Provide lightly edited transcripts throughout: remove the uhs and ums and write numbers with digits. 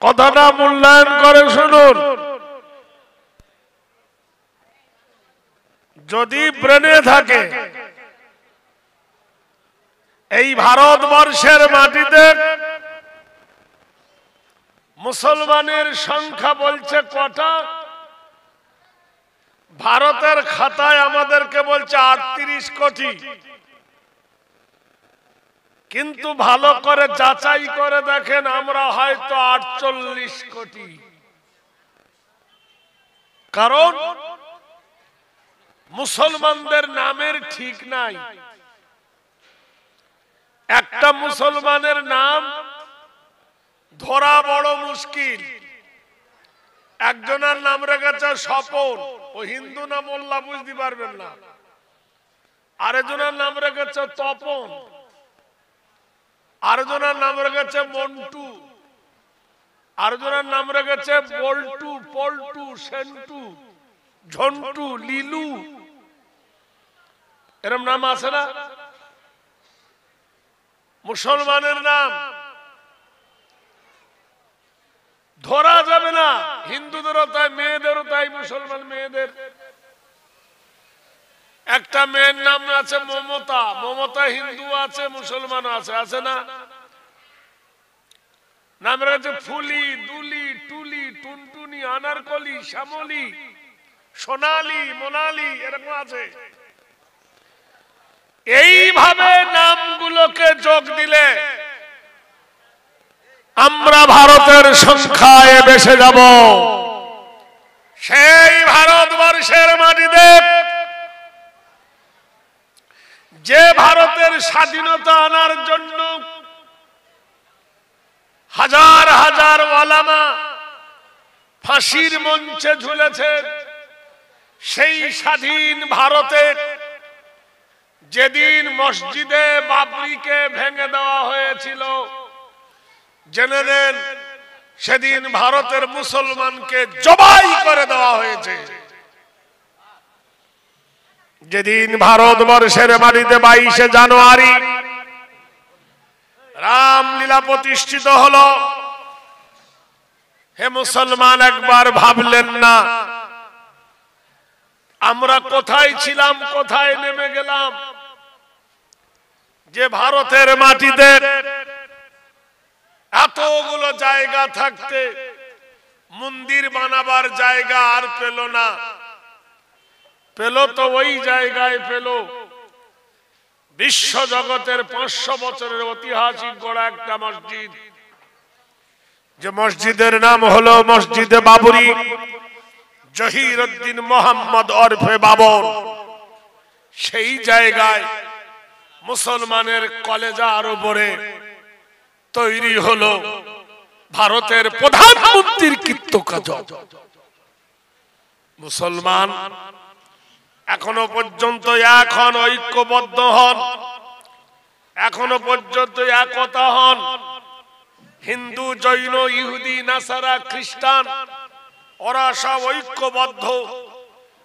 কথাটা মূল্যায়ন করে শুনুন। যদি ব্রেনে থাকে এই ভারতবর্ষের মাটিতে মুসলমানের সংখ্যা বলছে কটা, ভারতের খাতায় আমাদেরকে বলছে 38 কোটি, কিন্তু ভালো করে যাচাই করে দেখেন আমরা হয়তো 48 কোটি। কারণ মুসলমানদের নামের ঠিক নাই। একটা মুসলমানের নাম ধরা বড় মুশকিল। একজনের নাম রেখেছে স্বপন, ও হিন্দু নাম মোল্লা বুঝতে পারবেন না। আরেকজনের নাম রেখেছে তপন, আরেকজনের নাম রেখেছে মন্টু, আরেকজনের নাম রেখেছে বল্টু, পল্টু, সেন্টু, ঝন্টু, লিলু, এরকম নাম আছে না মুসলমানের নাম? ধরা যাবে না। হিন্দুদেরও তাই, মেয়েদেরও তাই, মুসলমান মেয়েদের। একটা মেয়ের নাম আছে মমতা, মমতা হিন্দু আছে মুসলমান আছে, আছে না? নাম রয়েছে ফুলি, দুলি, টুলি, টুনটুনি, আনারকলি, শ্যামলি, সোনালি, মোনালি, এরকম আছে। এইভাবে নামগুলোকে যোগ দিলে আমরা ভারতের সংখ্যায় বেশে যাব। সেই ভারতবর্ষের মাটিতে যে ভারতের স্বাধীনতা আনার জন্য হাজার হাজার ওলামা ফাঁসির মঞ্চে ঝুলেছে, সেই স্বাধীন ভারতে যেদিন মসজিদে বাবরিকে ভেঙে দেওয়া হয়েছিল, জেনে নেন সেদিন ভারতের মুসলমানকে জবাই করে দেওয়া হয়েছে। যেদিন ভারতবর্ষের মাটিতে 22শে জানুয়ারি রামলীলা প্রতিষ্ঠিত হলো, হে মুসলমান একবার ভাবলেন না আমরা কোথায় ছিলাম, কোথায় নেমে গেলাম? যে ভারতের মাটিতে এতগুলো জায়গা থাকতে মন্দির বানাবার জায়গা আর পেল না। পেল তো ওই জায়গায় পেল বিশ্ব জগতের 500 বছরের ঐতিহাসিক গড়া একটা মসজিদ, যে মসজিদের নাম হলো মসজিদে বাবরি। জহিরুদ্দিন মোহাম্মদ ওরফে বাবর সেই জায়গায় মুসলমানের কলেজার উপরে তৈরি হলো ভারতের প্রধানমন্ত্রীর কৃতকার্য। মুসলমান এখনো পর্যন্ত এখন ঐক্যবদ্ধ হন, এখনো পর্যন্ত একতা হন। হিন্দু, জৈন, ইহুদি, নাসারা, খ্রিস্টান ওরা সব ঐক্যবদ্ধ,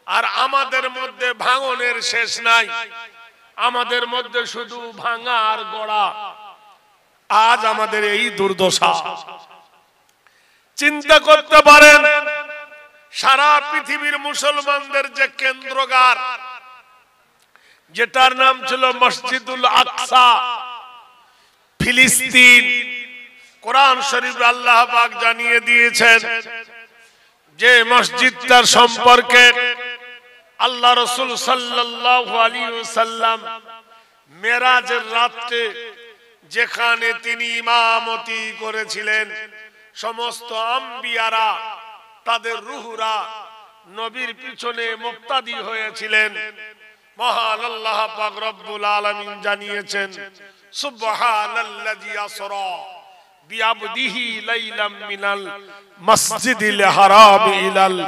আর আমাদের মধ্যে ভাঙনের শেষ নাই। আমাদের মধ্যে শুধু ভাঙা আর গড়া। আজ আমাদের এই দুর্দশা। চিন্তা করতে পারেন সারা পৃথিবীর মুসলমানদের যে কেন্দ্রগার, যেটার নাম ছিল মসজিদুল আকসা, ফিলিস্তিন, কোরআন শরীফ আল্লাহ পাক জানিয়ে দিয়েছেন যে মসজিদটার সম্পর্কে আল্লাহ রাসূল সাল্লাল্লাহু আলাইহি ওয়াসাল্লাম মেরাজের রাতে যেখানে তিনি ইমামতি করেছিলেন, সমস্ত আম্বিয়ারা তাদের রূহরা নবীর পিছনে মুক্তাদি হয়েছিলেন। মহান আল্লাহ পাক রব্বুল আলামিন জানিয়েছেন সুবহানাল্লাযী আসরা বিআবদিহি লাইলাম মিনাল মসজিদিল হারাম ইলাল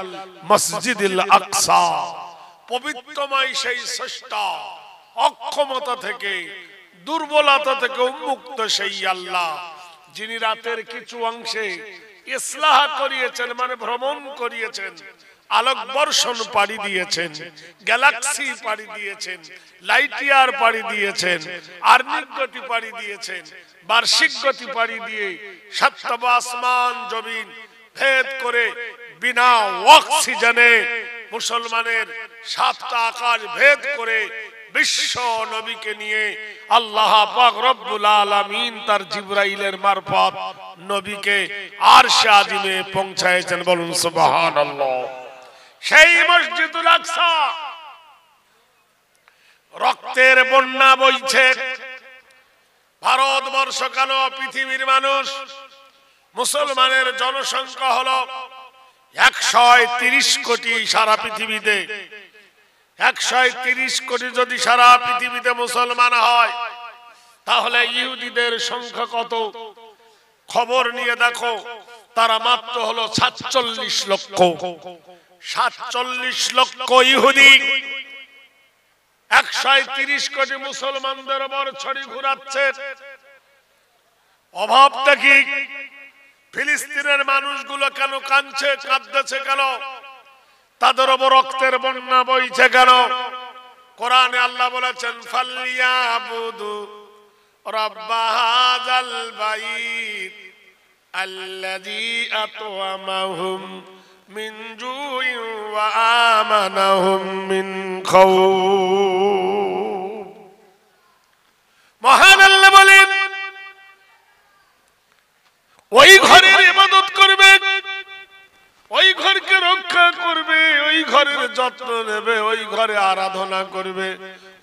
মসজিদিল আকসা। পবিত্রময় সেই স্রষ্টা, অক্ষমতা থেকে, দুর্বলতা থেকে উন্মুক্ত সেই আল্লাহ, যিনি রাতের কিছু অংশে ইসলাহ করিয়েছেন, মানে ভ্রমণ করিয়েছেন, আলোক বর্ষণ পাড়ি দিয়েছেন, গ্যালাক্সি পাড়ি দিয়েছেন, লাইট ইয়ার পাড়ি দিয়েছেন, আর্নিক গতি পাড়ি দিয়েছেন, বার্ষিক গতি পাড়ি দিয়ে সাতটা আসমান জমিন ভেদ করে বিনা অক্সিজেনে মুসলমানের সাতটা আকাশ ভেদ করে বিশ্ব নবীকে নিয়ে আল্লাহ পাক রব্বুল আলামিন তার জিবরাইলের মারফত নবীকে আরশে আজিমে পৌঁছায়েছেন। বলুন সুবহানাল্লাহ। সেই মসজিদুল আকসা রক্তের বন্যা বইছে। ভারতবর্ষ কেন, পৃথিবীর মানুষ, মুসলমানের জনসংখ্যা হলো 130 কোটি সারা পৃথিবীতে। 130 কোটি যদি সারা পৃথিবীতে মুসলমান হয়, তাহলে ইহুদিদের সংখ্যা কত? খবর নিয়ে দেখো, তারা মাত্র হলো 47 লক্ষ। 47 লক্ষ ইহুদি 130 কোটি মুসলমানদের উপর ছড়ি ঘুরাচ্ছে। অভাবটা কি? ফিলিস্তিনের মানুষগুলো কেন কাঁদছে, কাঁদতেছে কেন? তাদের উপর রক্তের বন্যা বইছে কেন? কোরআনে আল্লাহ বলেছেন, ফালিয়াবুদু রাব্বা হাযাল বাইত আল্লাযী আত'আমাহুম মিন জুইন ওয়া আমানাহুম মিন খাউফ। মহান আল্লাহ বলেন, ওই ঘরের ইবাদত করবে, ওই ঘরকে রক্ষা করবে, ওই ঘরের যত্ন নেবে, ওই ঘরে আরাধনা করবে,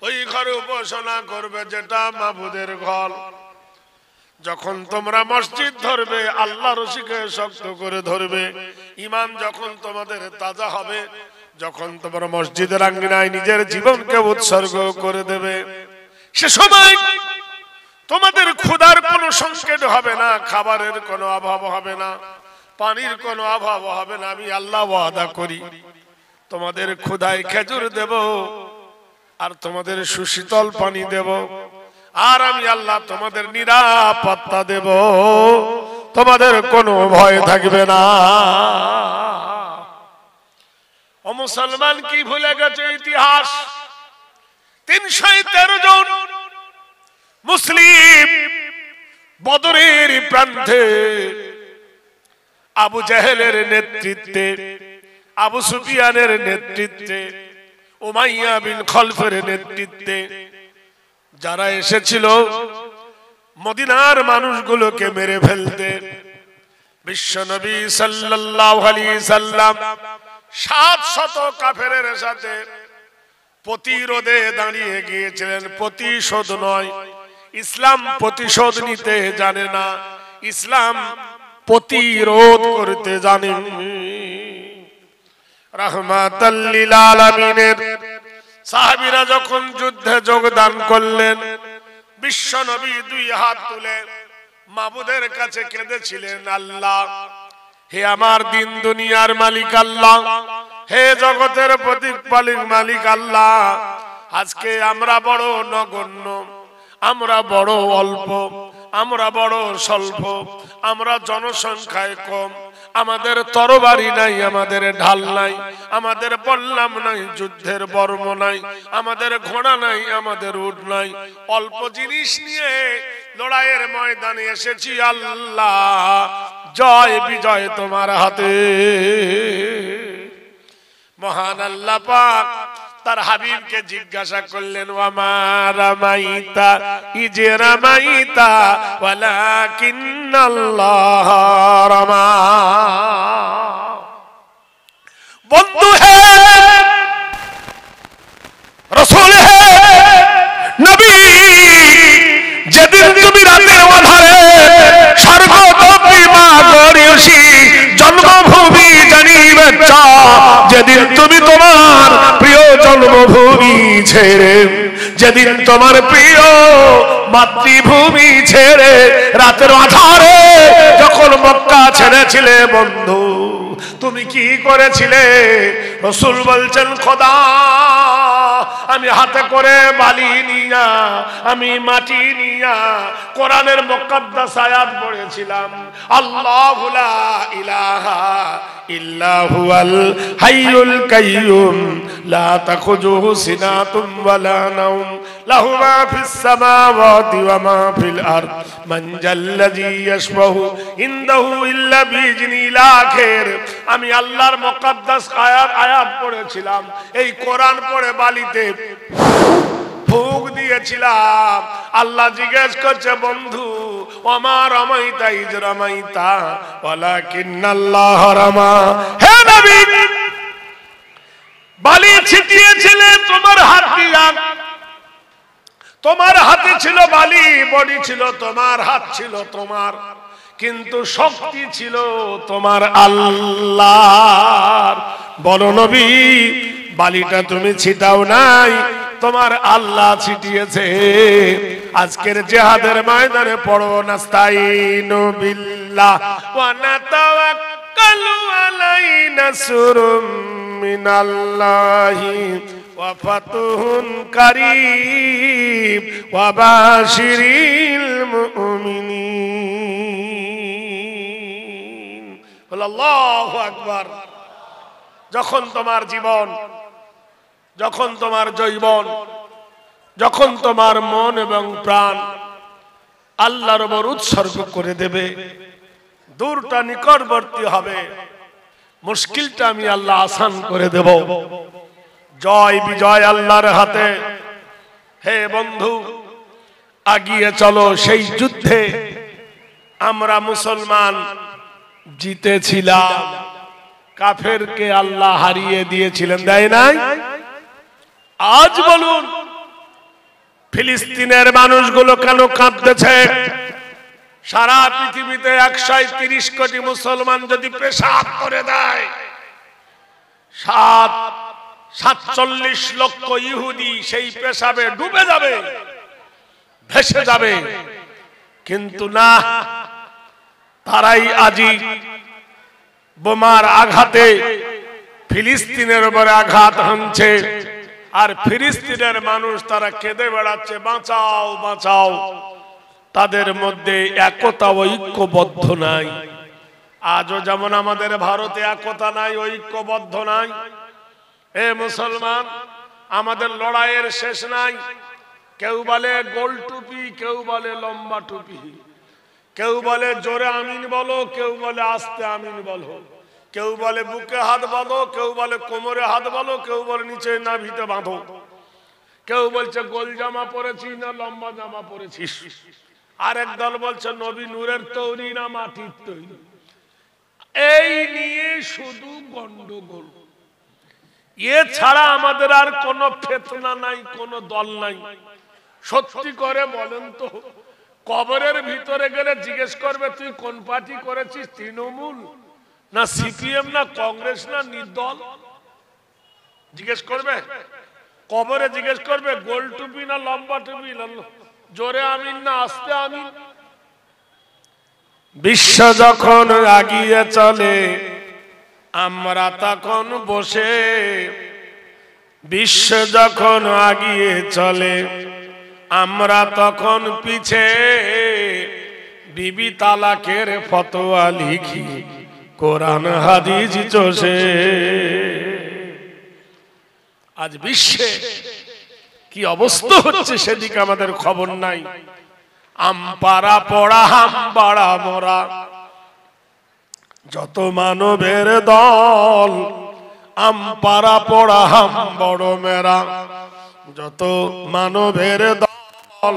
ওই ঘরে উপাসনা করবে, যেটা মাবুদের ঘর। যখন তোমরা মসজিদ ধরবে, আল্লাহ রশিকে শক্ত করে ধরবে, ঈমান যখন তোমাদের তাজা হবে, যখন তোমরা মসজিদের আঙ্গিনায় নিজের জীবনকে উৎসর্গ করে দেবে, সে সময় তোমাদের ক্ষুধার কোনো সংকট হবে না, খাবারের কোনো অভাব হবে না, পানির কোনো অভাব হবে না। আমি আল্লাহ ওয়াদা করি, তোমাদের ক্ষুধায় খেজুর দেব, আর তোমাদের সুশীতল পানি দেব, আর আমি আল্লাহ তোমাদের নিরাপত্তা দেব, তোমাদের কোনো ভয় থাকবে না। ও মুসলমান, কি ভুলে গেছে ইতিহাস? 313 জন মুসলিম বদরের প্রান্তে আবু জাহেলের নেতৃত্বে, আবু সুফিয়ানের নেতৃত্বে, উমাইয়া বিন খলফের নেতৃত্বে যারা এসেছিল মদিনার মানুষগুলোকে মেরে ফেলতে, বিশ্বনবী সাল্লাল্লাহু আলাইহি সাল্লাম 700 কাফেরের সাথে প্রতিরোধে দাঁড়িয়ে গিয়েছিলেন। প্রতিশোধ নয়, ইসলাম প্রতিশোধ নিতে জানে না, ইসলাম প্রতিরোধ করতে জানে। রাহমাতাল লিল আলামিনের সাহাবীরা যখন যুদ্ধে যোগদান করলেন, বিশ্বনবী 2 হাত তুলে মাবুদের কাছে কেঁদেছিলেন, আল্লাহ, হে আমার দিন দুনিয়ার মালিক আল্লাহ, হে জগতের প্রতিপালক মালিক আল্লাহ, আজকে আমরা বড় নগণ্য, আমরা বড় অল্প, আমরা বড় স্বল্প, আমরা জনসংখ্যায় কম, আমাদের তরবারি নাই, আমাদের ঢাল নাই, আমাদের বল্লাম নাই, যুদ্ধের বর্ম নাই, আমাদের ঘোড়া নাই, আমাদের উট নাই, অল্প জিনিস নিয়ে লড়াইয়ের ময়দানে এসেছি। আল্লাহ, জয় বিজয় তোমার হাতে। মহান আল্লাহ পাক তার হাবিবকে জিজ্ঞাসা করলেন, ওয়ামা রামাইতা ইজ রামাইতা ওয়ালাকিন্নাল্লাহ রামা। বন্ধু হে, রাসূল হে, নবী, যেদিন তুমি রাতের আধারে স্বর্গলোকে মা গরিয়সী জন্মভূমি জানিবে চা, যেদিন তুমি তোমার প্রিয় জন্মভূমি ছেড়ে, যেদিন তোমার প্রিয় মাতৃভূমি ছেড়ে রাতের আধারে যখন মক্কা ছেড়েছিলে বন্ধু, তুমি কি করেছিলে? রাসূল বলছেন, খোদা আমি হাতে করে বালি নিয়া, আমি মাটি নিয়া কোরআনের মুকদ্দাস আয়াত পড়েছিলাম, আল্লাহু লা ইলাহা ইল্লা হুয়াল হাইয়ুল কাইয়্যুম লা তাখুযুহু সিনাতুম ওয়ালা নাওম লাহু মা ফিস সামাওয়াতি ওয়া মা ফিল আরদ মান জাল্লাযী ইয়াশফাহু ইনদাহু ইল্লা বিইজনিহি আখির। আমি আল্লাহর মুকদ্দাস আয়াত পড়েছিলাম, এই কোরআন পড়ে বালিতে ফুঁক দিয়েছিলাম। আল্লাহ জিজ্ঞেস করছে, বন্ধু ওমা রামাইতা ইজ রামাইতা ওয়ালাকিন্নাল্লাহ রামা। হে নবী, বালি ছিটিয়েছিলে তোমার হাত দিয়া, তোমার হাতে ছিল বালি, বডি ছিল তোমার, হাত ছিল তোমার, কিন্তু শক্তি ছিল তোমার আল্লাহর। বলো নবী, বালিটা তুমি ছিটাও নাই, তোমার আল্লাহ ছিটিয়েছে। আজকের জিহাদের ময়দানে পড়ো, নাস্তাইনু বিল্লাহ ওয়া নাতাওয়াক্কালু আলাইহি নাসরুম মিনাল্লাহি ওয়া ফাতুহুন কারীম ওয়া বাশিরিল মুমিনিন। আল্লাহু আকবার। যখন তোমার জীবন, যখন তোমার যৌবন, যখন তোমার মন এবং প্রাণ আল্লাহর উপর উৎসর্গ করে দেবে, দূরটা নিকটবর্তী হবে, মুশকিলটা আমি আল্লাহ আসান করে দেব। জয় বিজয় আল্লাহর হাতে। হে বন্ধু, আগিয়ে চলো সেই যুদ্ধে আমরা মুসলমান জিতেছিলাম, কাফেরকে আল্লাহ হারিয়ে দিয়েছিলেন, দেয় নাই? আজ বলুন, ফিলিস্তিনের মানুষগুলো কেন কাঁদতেছে? সারা পৃথিবীতে 130 কোটি মুসলমান যদি পেশাব করে দেয়, 47 লক্ষ ইহুদি সেই পেশাবে ডুবে যাবে, ভেসে যাবে। কিন্তু না, তারাই আজি বোমার আঘাতে ফিলিস্তিনের উপরে আঘাত হানছে, আর ফিলিস্তিনের মানুষ তারা কেঁদে বেড়াচ্ছে, বাঁচাও বাঁচাও। তাদের মধ্যে একতা, ঐক্যবদ্ধ নাই। আজও যেমন আমাদের ভারতে একতা নাই, ঐক্যবদ্ধ নাই। হে মুসলমান, আমাদের লড়াইয়ের শেষ নাই। কেউ বলে গোল টুপি, কেউ বলে লম্বা টুপি, কেউ বলে জোরে আমিন বলো, কেউ বলে আস্তে আমিন বলো, কেউ বলে বুকে হাত বাঁধো, কেউ বলে কোমরে হাত বলো, কেউ বলে নিচে নাভিতে বাঁধো, কেউ বলছে গোল জামা পরেছি না লম্বা জামা পরেছিস, আরেক দল বলছে নবী নূরের তৈরি না মাটির তৈরি। এই নিয়ে শুধু গন্ডগোল, এছাড়া আমাদের আর কোন ফেতনা নাই, কোন দল নাই। সত্যি করে বলেন তো, কবরের ভিতরে গেলে জিজ্ঞেস করবে তুই কোন পার্টি করেছিস, তৃণমূল না সিপিএম না কংগ্রেস না নির্দল? জিজ্ঞেস করবে? কবরে জিজ্ঞেস করবে গোল টুপি না লম্বা টুপি, জোরে আমিন না আস্তে আমিন? বিশ্ব যখন এগিয়ে চলে আমরা তখন বসে, বিশ্ব যখন এগিয়ে চলে আমরা তখন পিছে, বিবি তালাকের ফতোয়া লিখি কোরআন হাদিস চষে। আজ বিশ্বে কি অবস্থা হচ্ছে সেদিকে আমাদের খবর নাই। আমপাড়া পড়া হামবাড়া মরা, যত মানবের দল আমপাড়া পড়া হাম বড় মেরা, যত মানবের দল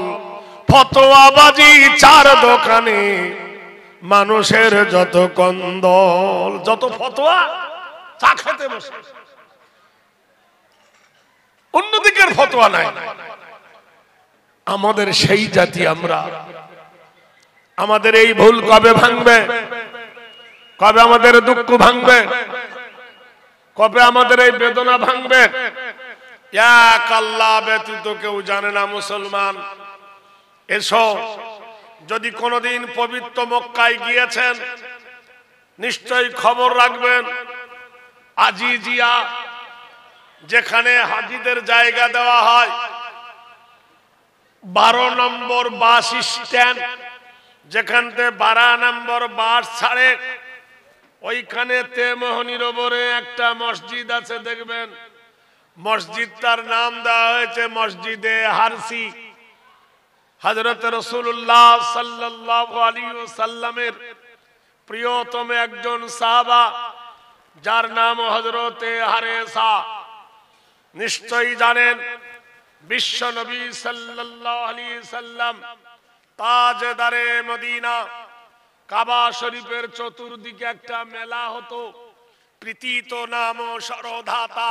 ফতোয়াবাজি চার দোকানে, মানুষের যত কন্দল, যত ফতোয়া চা খেতে বসে, অন্যদিকের ফতোয়া নাই। আমাদের সেই জাতি আমরা। আমাদের এই ভুল কবে ভাঙবে? কবে আমাদের দুঃখ ভাঙবে? কবে আমাদের এই বেদনা ভাঙবে? এক আল্লাহ ব্যতীত কেউ জানে না মুসলমান। এসো, যদি কোনদিন পবিত্র মক্কায় গিয়েছেন নিশ্চয়ই খবর রাখবেন। আজিজিয়া যেখানে হাজিদের জায়গা দেওয়া হয় 12 নম্বর বাস স্ট্যান্ড, যেখানতে 12 নম্বর বাস ছাড়ে ওইখানে তেমোহনীর ওপরে একটা মসজিদ আছে, দেখবেন মসজিদটার নাম দেওয়া হয়েছে মসজিদে হারসি। হযরত রাসূলুল্লাহ সাল্লাল্লাহু আলাইহি ওয়াসাল্লামের প্রিয়তম একজন সাহাবা যার নাম হযরতে হারেসা, নিশ্চয়ই জানেন বিশ্ব নবী সাল্লাল্লাহু আলাইহি সাল্লাম তাজদারে মদিনা কাবা শরীফের চতুর্দিকে একটা মেলা হতো। প্রীতিত নাম সরধাতা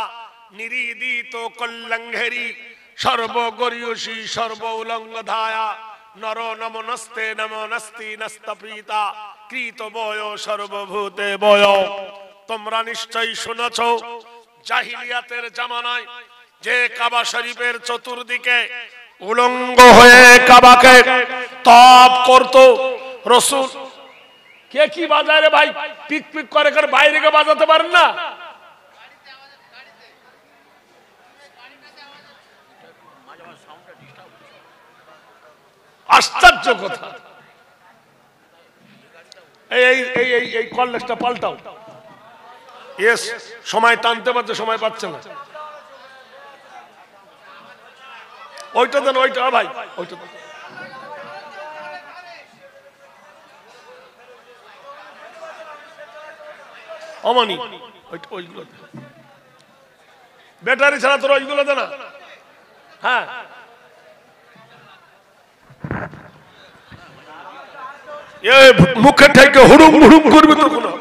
নিরিদিত কল্যাঙ্ঘেরি সর্বগরিয়সী সর্ব উলঙ্গধায়া নর নমনস্তে নমনস্তি নস্তপ্রীতা কৃত বয় সর্বভূতে বয়। তোমরা নিশ্চয়ই শুনেছ জাহিলিয়াতের জামানায় যে কাবা শরীফের চতুর্দিকে উলঙ্গ হয়ে কাবাকে তওয়াফ করত রাসূল। কে কি বাজায় রে ভাই? পিক পিক করে করে বাইরে কে বাজাতে পারেন না? আশ্চর্য কথা। এই কলেজটা পাল্টাও। ইয়েস, সময় টানতে পারছে, সময় পাচ্ছে না। ওইটা দেন, ওইটা ভাই, ওইটা দেন। অমনি ওইগুলো ব্যাটারি ছাড়া তোর ওইগুলো দে না। হ্যাঁ, মুখে থেকে হুড়ুম হুড়ুম করবে তো কোনো।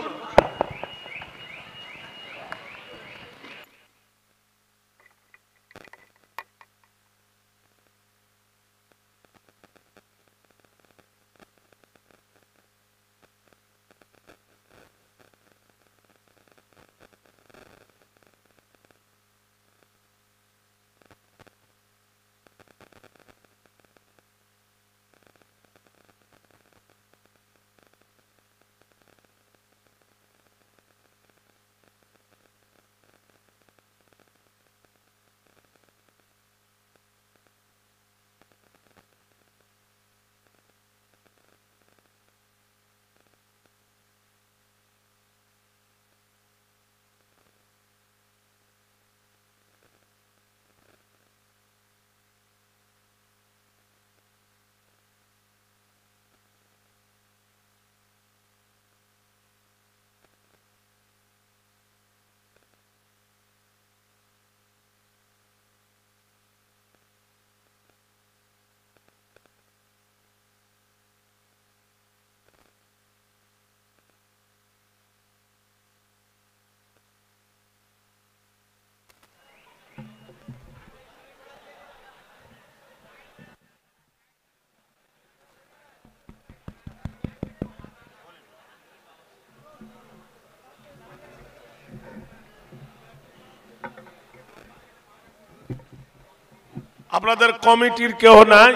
আপনাদের কমিটির কেউ নাই?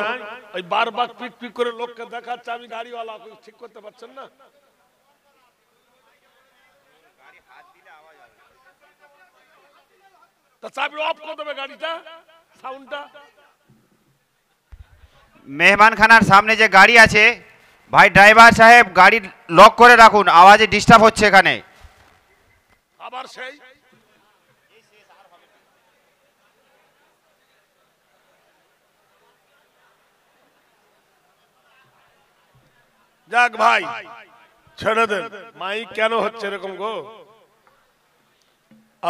ওই বারবার পিক পিক করে লোককে দেখাচ্ছে আমি গাড়িওয়ালা, ঠিক করতে পারছেন না? তা চাবি অফ করে দেবে গাড়িটা, সাউন্ডটা। মেহমান খানার সামনে যে গাড়ি আছে ভাই, ড্রাইভার সাহেব গাড়ি লক করে রাখুন, আওয়াজে ডিস্টার্ব হচ্ছে এখানে। আবার সেই যাক ভাই, ছেড়ে দেন। মাইক কেন হচ্ছে এরকম গো?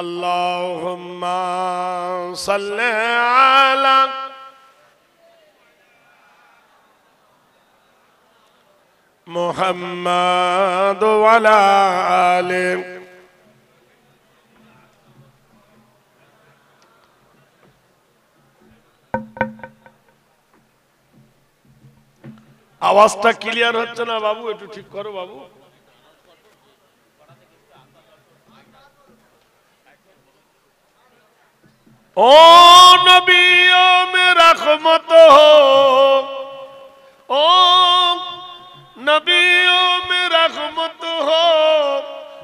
আল্লাহুম্মা সাল্লি আলা মুহাম্মাদ ওয়া আলা আলি আওয়াজটা ক্লিয়ার হচ্ছে না বাবু, একটু ঠিক করো বাবু। ও নবী ও মে রহমত হো, ও নবী ও মে রহমত হো,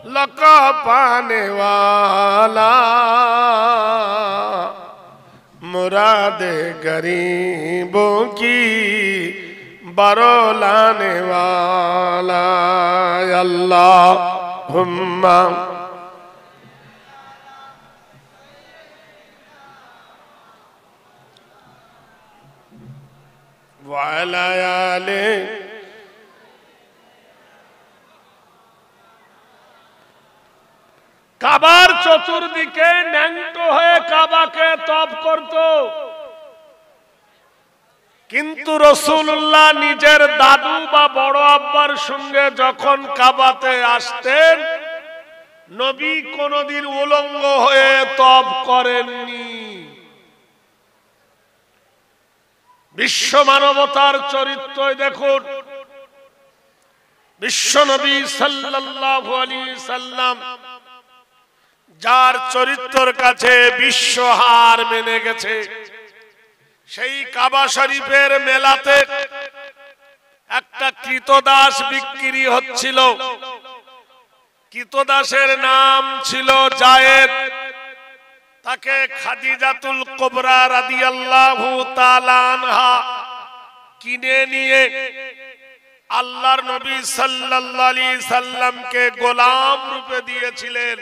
लका पाने वाला मुराद गरीबों की बरौलाने वाला अल्लाहुम्मा वाला आले কাবার চতুর্দিকে ন্যাংটো হয়ে কাবাকে তপ করত, কিন্তু রাসূলুল্লাহ নিজের দাদু বা বড় আব্বার সঙ্গে যখন কাবাতে আসতেন নবী কোনদিন উলঙ্গ হয়ে তপ করেননি। বিশ্ব মানবতার চরিত্র দেখুন, বিশ্ব নবী সাল্লাল্লাহু আলাইহি সাল্লাম যার চরিত্রের কাছে বিশ্ব হার মেনে গেছে, সেই কাবা শরীফের মেলাতে একটা কৃতদাস বিক্রি হচ্ছিল। কৃতদাসের নাম ছিল জায়েদ। তাকে খাদিজাতুল কুবরা রাদিয়াল্লাহু তাআলা আনহা কিনে নিয়ে আল্লাহর নবী সাল্লাল্লাহু আলাইহি সাল্লামকে গোলাম রূপে দিয়েছিলেন।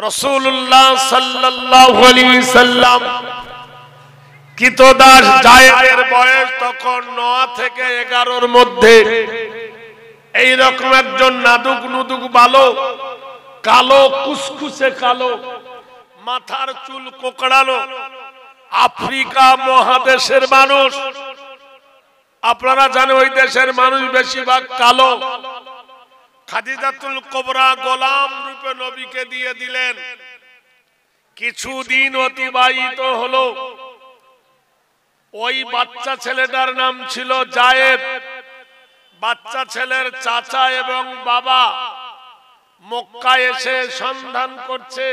রাসূলুল্লাহ সাল্লাল্লাহু আলাইহি সাল্লাম কৃতদাস জায়েদের বয়স তখন 9 থেকে 11-র মধ্যে। এই রকম একজন নাদুক নুদুক বালক, কালো কুসকুসে কালো, মাথার চুল কোকড়ানো, আফ্রিকা মহাদেশের মানুষ। আপনারা জানেন ওই দেশের মানুষ বেশিরভাগ কালো। খাদিজাতুল কুবরা গোলাম রূপে নবীকে দিয়ে দিলেন। কিছুদিন অতিবাহিত হলো। ওই বাচ্চা ছেলেটার নাম ছিল জায়েদ। বাচ্চা ছেলের চাচা এবং বাবা মক্কায় এসে সন্ধান করছে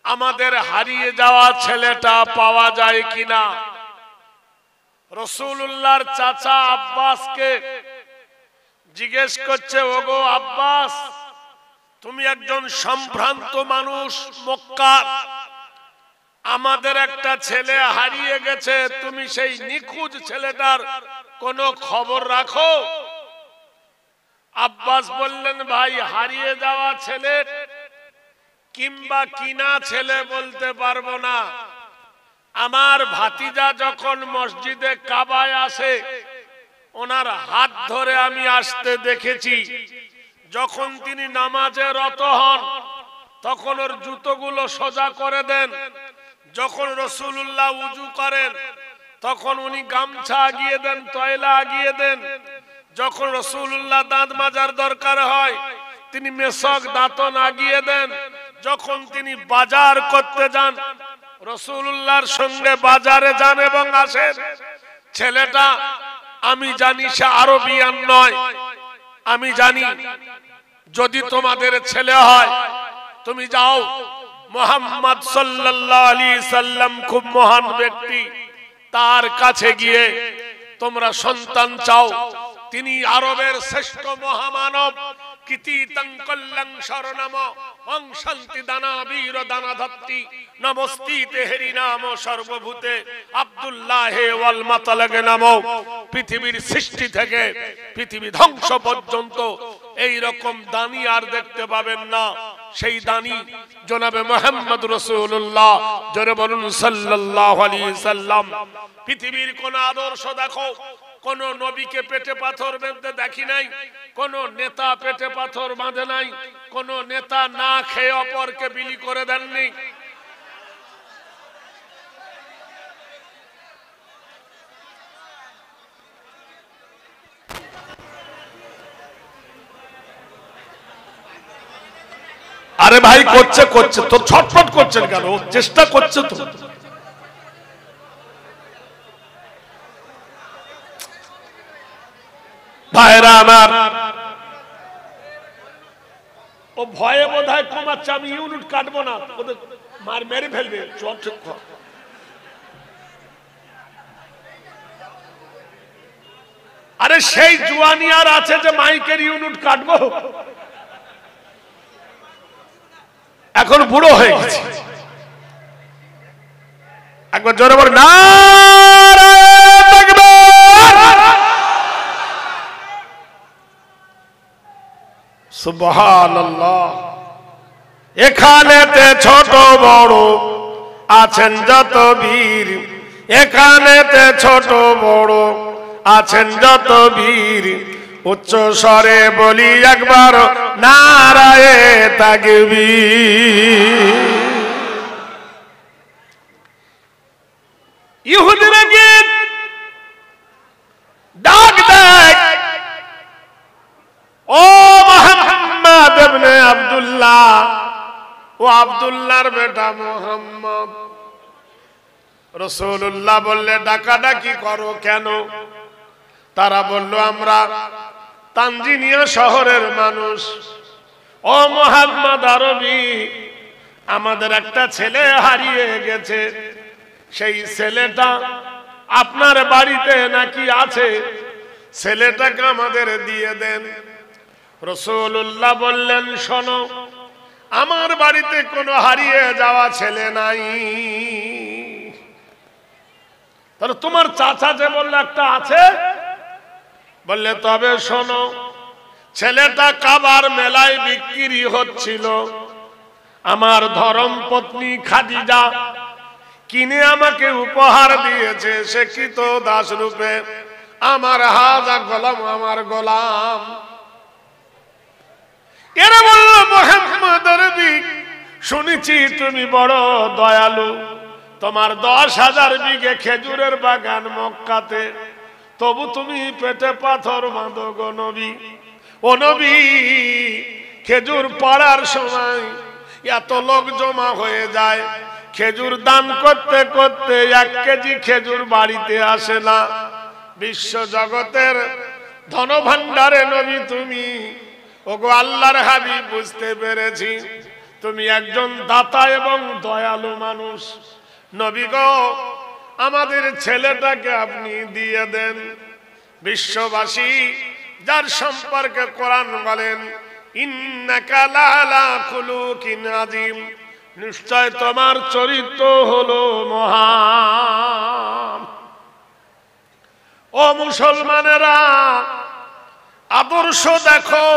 আমাদের হারিয়ে যাওয়া ছেলেটা পাওয়া যায় কিনা। রাসূলুল্লাহর চাচা আব্বাসকে জিজ্ঞেস করছে, ওগো আব্বাস, তুমি একজন সম্ভ্রান্ত মানুষ মক্কার, আমাদের একটা ছেলে হারিয়ে গেছে, তুমি সেই নিখোঁজ ছেলেটার কোনো খবর রাখো? আব্বাস বললেন, ভাই, হারিয়ে যাওয়া ছেলে কিংবা কিনা ছেলে বলতে পারবো না। আমার ভাতিজা যখন মসজিদে কাবায় আসে ওনার হাত ধরে আমি আসতে দেখেছি। যখন তিনি নামাজে রত হন তখন ওর জুতোগুলো সোজা করে দেন। যখন রাসূলুল্লাহ ওযু করেন তখন উনি গামছা আগিয়ে দেন, তয়লা আগিয়ে দেন। যখন রাসূলুল্লাহ দাঁত মাজার দরকার হয় তিনি মেশক দাঁতন আগিয়ে দেন। যখন তিনি বাজার করতে যান রাসূলুল্লাহর সঙ্গে বাজারে যান এবং আসেন। ছেলেটা আমি জানি সে আরবিয়ান নয়। আমি জানি যদি তোমাদের ছেলে হয় তুমি যাও, মুহাম্মদ সাল্লাল্লাহু আলাইহি সাল্লাম খুব মহান ব্যক্তি, তার কাছে গিয়ে তোমরা সন্তান চাও। তিনি আরবের শ্রেষ্ঠ মহামানব। কিতিতং কল্লং শরণম ওং শান্তি দানাবীর দানাধত্তি নমস্তিতে হেরি নাম সর্বভূতে আব্দুল্লাহে ওয়াল মাতালাগে নাম। পৃথিবীর সৃষ্টি থেকে পৃথিবী ধ্বংস পর্যন্ত এই রকম দানি আর দেখতে পাবেন না। সেই দানি জনাবে মুহাম্মদ রাসূলুল্লাহ, জোরে বলুন সাল্লাল্লাহু আলাইহি সাল্লাম। পৃথিবীর কোন আদর্শ দেখো, কোন নবীকে পেটে পাথর বেঁধে দেখি নাই, কোন নেতা পেটে পাথর বাঁধে নাই, কোন নেতা না খেয়ে অপরকে বিলি করে দেননি। আরে ভাই, করছে তো ছটফট করছেন কেন? চেষ্টা করছে তো। ভাইরা আমার, ও ভয়ে বোধহয় কমাচ্ছে। আমি ইউনিট কাটবো না, ওদের মার মেরে ফেলবে। আরে সেই জুয়ানি আর আছে যে মাইকের ইউনিট কাটবো? এখন বুড়ো হয়ে গেছে। একবার জোরে বল নারায়ে তাকবীর, সুবহানাল্লাহ। এখানেতে ছোট বড় আছেন যত বীর, এখানেতে ছোট বড় আছেন যত বীর, উচ্চ স্বরে বলি একবার নারায়ে তাকবীর। ইহুদিরা কি ডাক দেয়, ও মুহাম্মদ ইবনে আব্দুল্লাহ, ও আব্দুল্লাহর বেটা মুহাম্মদ। রাসূলুল্লাহ বললে ডাকাডাকি করো কেন? তারা বলল আমরা তানজিনিয়া শহরের মানুষ। ও মুহাম্মদ আরবি, আমাদের একটা ছেলে হারিয়ে গেছে, সেই ছেলেটা আপনার বাড়িতে নাকি আছে, ছেলেটাকে আমাদের দিয়ে দেন। রাসূলুল্লাহ বললেন শোনো, আমার বাড়িতে কোনো হারিয়ে যাওয়া ছেলে নাই। তাহলে তোমার চাচা যে বললে একটা আছে, বললে তবে শোনো, ছেলেটা কাবার মেলায় বিক্রি হচ্ছিল, আমার ধর্মপত্নী খাদিজা কিনে আমাকে উপহার দিয়েছে, সে কৃত দাস রূপে আমার হাজা গোলাম, আমার গোলাম। এরা বলল মুহাম্মদ আরবি, শুনেছি তুমি বড় দয়ালু, তোমার 10,000 বিঘে খেজুরের বাগান মক্কাতে, তবু তুমি পেটে পাথর বাঁধো গো নবী। ও নবী, খেজুর পাড়ার সময় এত লোক জমা হয়ে যায়, খেজুর দান করতে করতে 1 কেজি খেজুর বাড়িতে আসে না। বিশ্ব জগতের ধনভাণ্ডারে নবী তুমি, ওগো আল্লাহর হাবিব, বুঝতে পেরেছি তুমি একজন দাতা এবং দয়ালু মানুষ। নবী গো, আমাদের ছেলেটাকে আপনি দিয়ে দেন। বিশ্ববাসী যার সম্পর্কে কোরআন বলেন ইন্নাকা লাআলা খুলুকিন আযীম, নিশ্চয় তোমার চরিত্র হলো মহান। ও মুসলমানেরা, আদর্শ দেখো,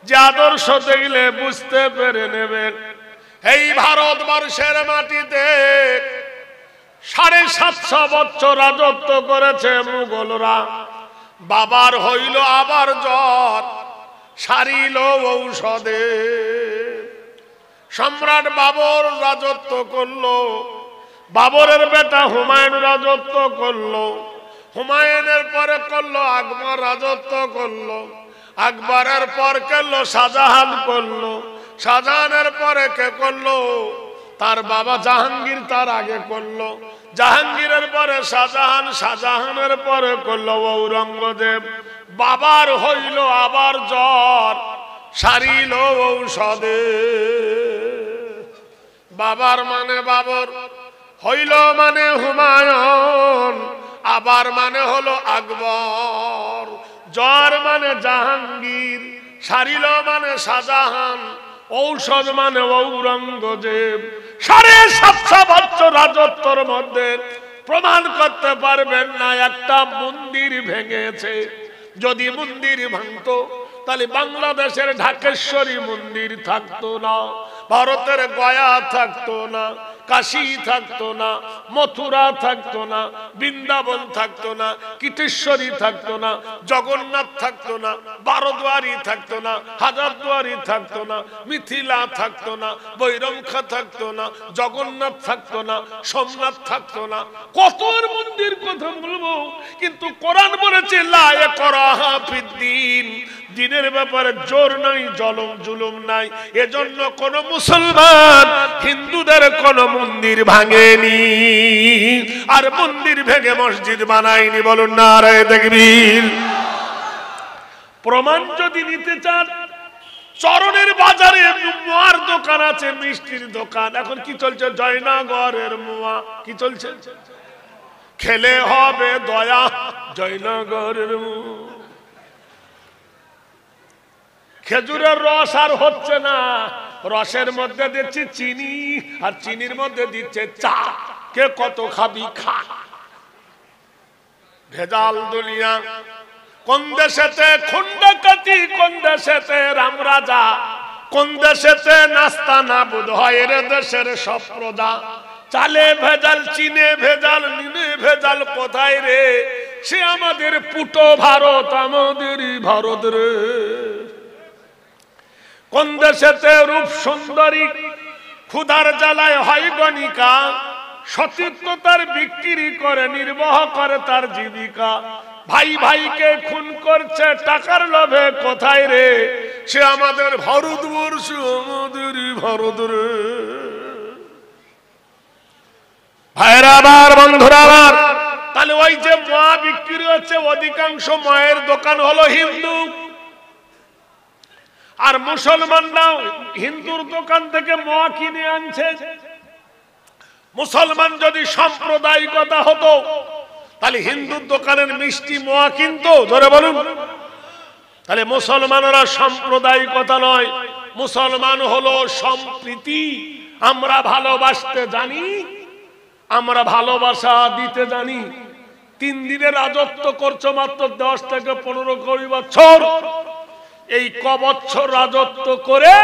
যে আদর্শ দেখলে বুঝতে পেরে নেবেন। এই ভারতবর্ষের মাটিতে 750 বছর রাজত্ব করেছে মুঘলরা। বাবার হইল আবার জ্বর, সারিল ঔষধে। সম্রাট বাবর রাজত্ব করলো, বাবরের বেটা হুমায়ুন রাজত্ব করলো, হুমায়ুনের পরে করলো আকবর রাজত্ব করলো, আকবরের পর করলো শাহজাহান করলো, শাহজাহানের পরে কে করলো? তার বাবা জাহাঙ্গীর তার আগে করলো, জাহাঙ্গীরের পরে শাহজাহান, শাহজাহানের পরে করলো ঔরঙ্গজেব। বাবার হইল আবার জ্বর, সারিল ঔষধে। বাবার মানে বাবর, হইল মানে হুমায়ুন, আবার মানে হলো আকবর, জ্বর মানে জাহাঙ্গীর, সারিল মানে শাহজাহান, ঔষধ মানে ঔরঙ্গজেব। 750 বছর রাজত্বর মধ্যে প্রমাণ করতে পারবেন না একটা মন্দির ভেঙেছে। যদি মন্দির ভাঙতো তাহলে বাংলাদেশের ঢাকেশ্বরী মন্দির থাকতো না, ভারতের গয়া থাকতো না, কাশী থাকতো না, মথুরা থাকতো না, বৃন্দাবন থাকতো না, কীটেশ্বরী থাকতো না, জগন্নাথ থাকতো না, বারোদুয়ারি থাকতো না, হাজারদুয়ারি থাকতো না, মিথিলা থাকতো না, বৈরমখা থাকতো না, জগন্নাথ থাকতো না, সোমনাথ থাকতো না। কত মন্দির কথা বলবো, কিন্তু কোরআন বলেছে লা ইকরাহা ফিদ্দীন, দিনের ব্যাপারে জোর নাই, জুলুম নাই। এজন্য কোন মুসলমান হিন্দুদের কোন মন্দির ভাঙেনি, আর মন্দির ভেঙে মসজিদ বানায়নি। বলুন নারায়ে তাকবীর। প্রমাণ যদি নিতে চান, চরণের বাজারে মোয়ার দোকান আছে, মিষ্টির দোকান। এখন কি চলছে? জয়নগরের মোয়া। কি চলছে? খেলে হবে দয়া, জয়নগরের মোয়া। খেজুরের রস আর হচ্ছে না, রসের মধ্যে দিচ্ছে চিনি, আর চিনির মধ্যে দিচ্ছে চা। কে কত খাবি খা। ভেজাল দুনিয়া, কোন দেশেতে খুন ডাকাতি, কোন দেশেতে রাম রাজা, কোন দেশেতে নাস্তা না বুধ হয় রে দেশের সব প্রজা। চালে ভেজাল, চিনে ভেজাল, নিনে ভেজাল, কোথায় রে সে আমাদের পুটো ভারত, আমাদেরই ভারত রে। কোন দেশেতে রূপ সুন্দরী ক্ষুধার জ্বালায় হয় গণিকা, সতীর্থতার বিক্রি করে নির্বাহ করে তার জীবিকা। ভাই ভাইকে খুন করছে টাকার লোভে, কোথায় রে সে আমাদের ভারতবর্ষ, আমাদেরই ভারত রে। ভাইরা আবার, বন্ধুরা আবার, তাহলে ওই যে মা বিক্রি হচ্ছে, অধিকাংশ মায়ের দোকান হলো হিন্দু, আর মুসলমানরা হিন্দুর দোকান থেকে মা কিনে আনছে। মুসলমান যদি সাম্প্রদায়িকতা হতো তাহলে হিন্দুর দোকানের মিষ্টি মোয়া কিনতো, ধরে বলুন। তাহলে মুসলমানরা সাম্প্রদায়িকতা নয়, মুসলমান হলো সম্প্রীতি। আমরা ভালোবাসতে জানি, আমরা ভালোবাসা দিতে জানি। 3 দিনের রাজত্ব করছো মাত্র 10 থেকে 15 বছর। এই ক বছর রাজত্ব করে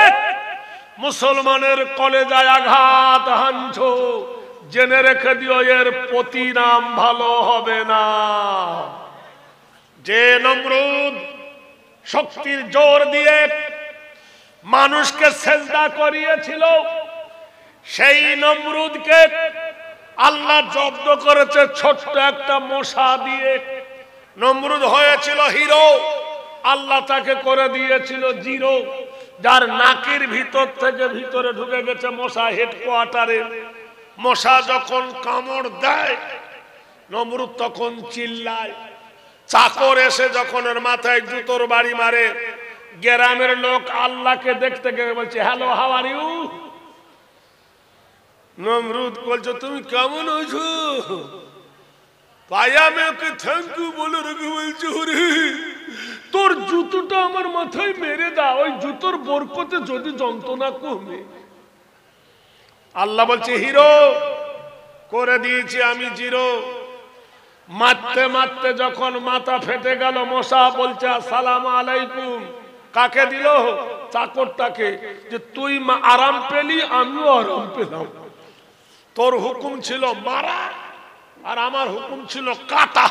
মুসলমানের কলেজায় আঘাত হানছো, জেনে রেখে দিও এর প্রতিনাম ভালো হবে না। যে নমরুদ শক্তির জোর দিয়ে মানুষকে সেজদা করিয়েছিল, সেই নমরুদকে আল্লাহ জব্দ করেছে ছোট্ট একটা মশা দিয়ে। নমরুদ হয়েছিল হিরো, আল্লাহ তাকে করে দিয়েছিল জিরো। যার নাকের ভিতর থেকে ভিতরে ঢুকে গেছে মশা হেডকোয়ার্টারে। মশা যখন কামড় দেয় নমরুদ তখন চিল্লায়। চাকর এসে যখন এর মাথায় জুতোর বাড়ি মারে, গ্রামের লোক আল্লাহকে দেখতে গিয়ে বলছে, হ্যালো হাউ আর ইউ। নমরুদ বলছে, তুমি কেমন আছো? পায়া আমি ওকে থ্যাংক ইউ বলে রেখে বলছি, ওরে তোর জুতোটা আমার মাথায় মেরে দাও, ওই জুতোর বরকতে যদি যন্ত্রণা কমে। আল্লাহ বলছে, হিরো করে দিয়েছি আমি জিরো। মারতে মারতে যখন মাথা ফেটে গেল, মশা বলছে আসসালামু আলাইকুম। কাকে দিল? চাকরটাকে, যে তুই আরাম পেলি আমিও আরাম পেলাম। তোর হুকুম ছিল মারা আর আমার হুকুম ছিল কাটা,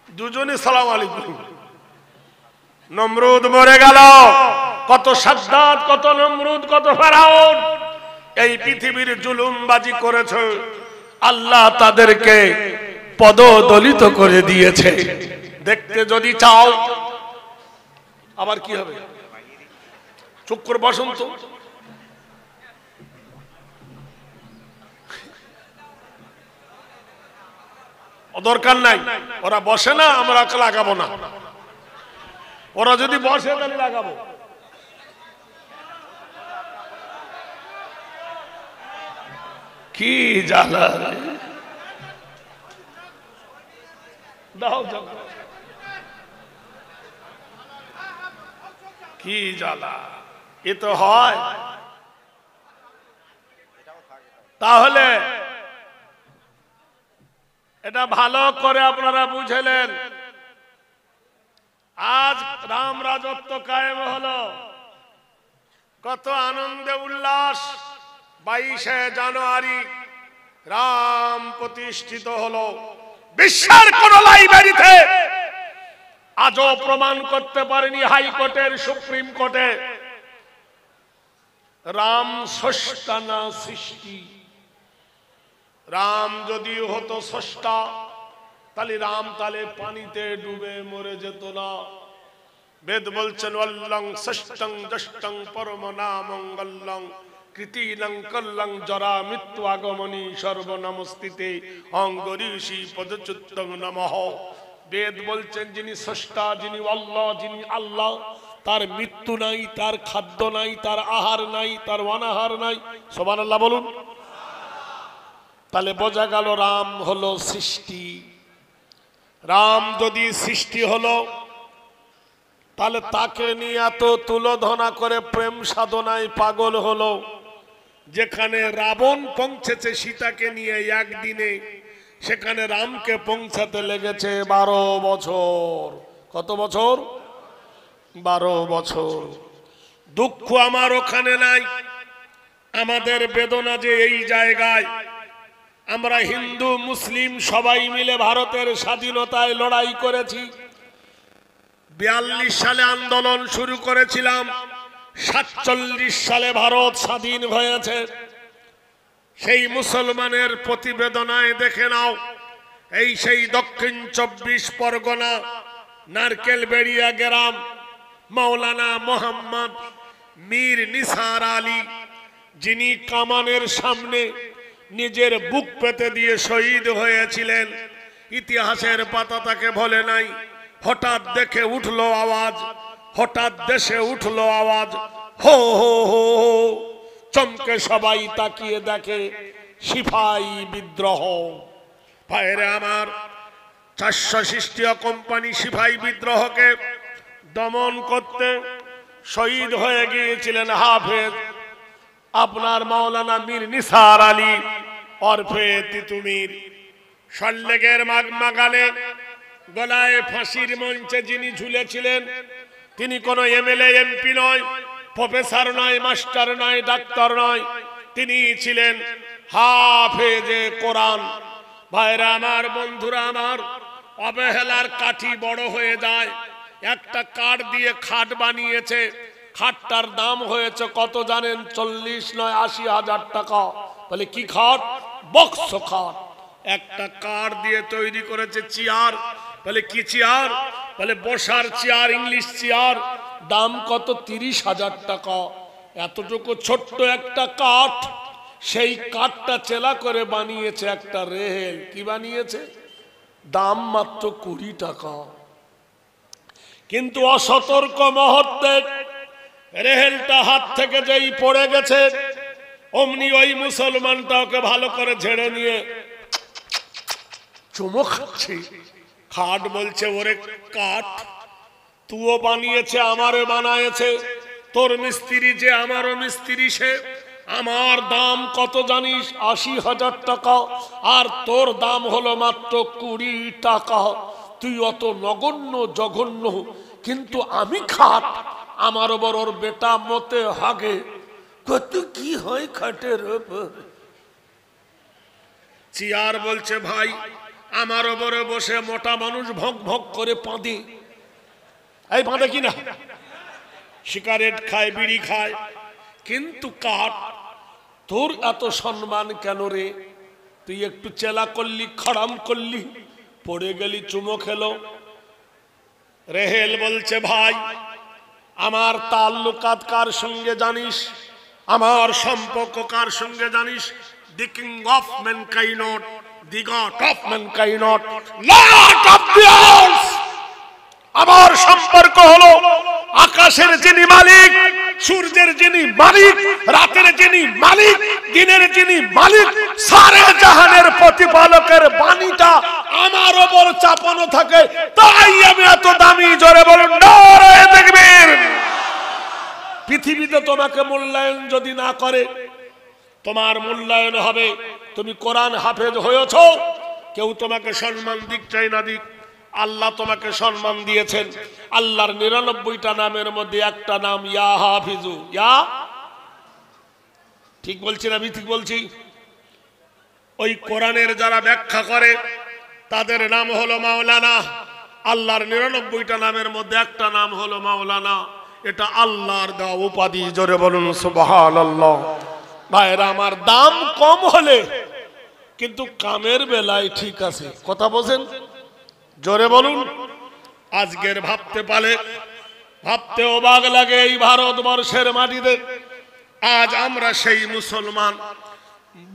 দুজনে সালাম আলাইকুম। নমরুদ মরে গেল। কত সাদ্দাত, কত নমরুদ, কত ফেরাউন এই পৃথিবীর জুলুমবাজি করেছে, আল্লাহ তাদেরকে পদদলিত করে দিয়েছে। দেখতে যদি চাও, আবার কি হবে? চুপ করে বসুন তো। দরকার নাই, ওরা বসে না, আমরা লাগাবো না। ওরা যদি বসে তাহলে লাগাবো। কি জ্বালা রে, দাও কি জ্বালা, এ তো হয়। তাহলে এটা ভালো করে আপনারা বুঝলেন। আজ রাম রাজত্ব কায়েম হলো, কত আনন্দে উল্লাস। 22শে জানুয়ারি রাম প্রতিষ্ঠিত হলো। বিশ্বের কোন লাইব্রেরিতে আজও প্রমাণ করতে পারেনি, হাইকোর্টের সুপ্রিম কোর্টে, রাম স্রষ্টা না সৃষ্টি। রাম যদি হতো স্রষ্টা তাহলে রাম তাহলে পানিতে ডুবে মরে যেত না। বেদ বলছেন, অল্লং ষষ্ঠং জ্যেষ্ঠং পরম নামঙ্গলং কৃতিনং কল্লং জরা মৃত্যু আগমনী সর্বনমস্তিতে অঙ্গরিষি পদচ্যুতং নমঃ। বেদ বলছেন, যিনি স্রষ্টা, যিনি আল্লাহ, যিনি আল্লাহ, তার মৃত্যু নাই, তার খাদ্য নাই, তার আহার নাই, তার অনাহার নাই। সুবহানাল্লাহ বলুন। তাহলে বোঝা গেল রাম হলো সৃষ্টি। রাম যদি সৃষ্টি হলো, তাহলে তাকে নিয়ে এত তুলোধনা করে প্রেম সাধনায় পাগল হলো। যেখানে রাবণ পৌঁছেছে সীতাকে নিয়ে একদিনে, সেখানে রামকে পৌঁছাতে লেগেছে 12 বছর। কত বছর? 12 বছর। দুঃখ আমার ওখানে নাই, আমাদের বেদনা যে এই জায়গায়। আমরা হিন্দু মুসলিম সবাই মিলে ভারতের স্বাধীনতায় লড়াই করেছি। 42 সালে আন্দোলন শুরু করেছিলাম, 47 সালে ভারত স্বাধীন হয়েছে। সেই মুসলমানের প্রতিবেদনায় দেখে নাও, এই সেই দক্ষিণ 24 পরগনা নারকেলবেড়িয়া গ্রাম, মাওলানা মোহাম্মদ মীর নিসার আলী, যিনি কামানের সামনে নিজের বুক পেতে দিয়ে শহীদ হয়েছিলেন। ইতিহাসের পাতা তাকে বলে নাই। হঠাৎ দেখে উঠলো আওয়াজ, হঠাৎ দেশে উঠলো আওয়াজ, হো হো হো হো। চমকে সবাই তাকিয়ে দেখে সিপাহী বিদ্রোহ। ভাইরে আমার, 400 খ্রিস্টীয় কোম্পানি সিপাহী বিদ্রোহকে দমন করতে শহীদ হয়ে গিয়েছিলেন হাফেজ আপনার মাওলানা মীর নিসার আলী ওরফে তিতুমির। সল্লেগের মাগানে গলায় ফাঁসির মঞ্চে যিনি ঝুলেছিলেন, তিনি কোনো এমএলএ এমপি নয়, প্রফেসর নয়, মাস্টার নয়, ডাক্তার নয়, তিনি ছিলেন হাফেজে কোরআন। ভাইরা আমার, বন্ধুরা আমার, অবহেলার কাঠি বড় হয়ে যায়। একটা কাঠ দিয়ে খাট বানিয়েছে, খাটটার দাম হয়েছে কত জানেন? 40 নয় 80,000 টাকা। বলে কি খাট? বক্স খাট। একটা কাঠ দিয়ে তৈরি করেছে চেয়ার। বলে কি চেয়ার? বলে বসার চেয়ার, ইংলিশ চেয়ার। দাম কত? 30,000 টাকা। এতটুকু ছোট্ট একটা কাঠ, সেই কাঠটা চেলা করে বানিয়েছে একটা রেল। কি বানিয়েছে? দাম মাত্র 20 টাকা। কিন্তু অসতর্ক মুহূর্তে রেহেলটা হাত থেকে যেই পড়ে গেছে, অমনি ওই মুসলমানটা ওকে ভালো করে ঝেড়ে নিয়ে চুমো খাচ্ছে। খাট বলছে, ওরে কাঠ, তুও বানিয়েছে, আমারে বানায়েছে, তোর মিস্ত্রি যে আমারও মিস্ত্রি সে। আমার দাম কত জানিস? 80,000 টাকা, আর তোর দাম হলো মাত্র 20 টাকা। তুই অত নগণ্য জঘন্য, কিন্তু আমি খাট, আমার বড় বেটা মতে হাগে। কত কি হয় খাটের উপর? চেয়ার বলছে, ভাই আমার ওপরে বসে মোটা মানুষ ভক ভক করে পাঁদে। এই পাঁদে কিনা? সিগারেট খায়, বিড়ি খায়। কিন্তু কাঠ, তোর এত সম্মান কেন রে? তুই একটু চেলা করলি, খাড়াম করলি, পড়ে গেলি, চুমো খেলো। রেহেল বলছে, ভাই আমার তাল্লুকাত কার সঙ্গে জানিস? আমার সম্পর্ক কার সঙ্গে জানিস? The king of mankind, the god of mankind, lord of the earth. আমার সম্পর্ক হলো আকাশের যিনি মালিক, সূর্যের যিনি মালিক, রাতের যিনি মালিক, দিনের যিনি মালিক, সারে জাহানের প্রতিপালকের বাণীটা আমার ওপর চাপানো থাকে, তাই আমি এত দামি। জোরে বলুন নারে তাকবীর। পৃথিবীতে তোমাকে মূল্যায়ন যদি না করে, তোমার মূল্যায়ন হবে তুমি কোরআন হাফেজ হয়েছ। কেউ তোমাকে সম্মান দিক চাই না দিক, আল্লাহ তোমাকে সম্মান দিয়েছেন। আল্লাহর 99টা নামের মধ্যে একটা নাম ইয়া হাফিজু। ইয়া, ঠিক বলছি না ঠিক বলছি? ওই কোরআনের যারা ব্যাখ্যা করে তাদের নাম হলো মাওলানা। আল্লাহর 99টা নামের মধ্যে একটা নাম হলো মাওলানা। এটা আল্লাহর দেওয়া উপাধি। জোরে বলুন সুবহানাল্লাহ। ভাইরা আমার, দাম কম হলে কিন্তু কামের বেলায় ঠিক আছে। কথা বলেন? জোরে বলুন। আজকের ভাবতে পারে, ভাবতে অবাক লাগে, এই ভারতবর্ষের মাটিতে আজ আমরা সেই মুসলমান,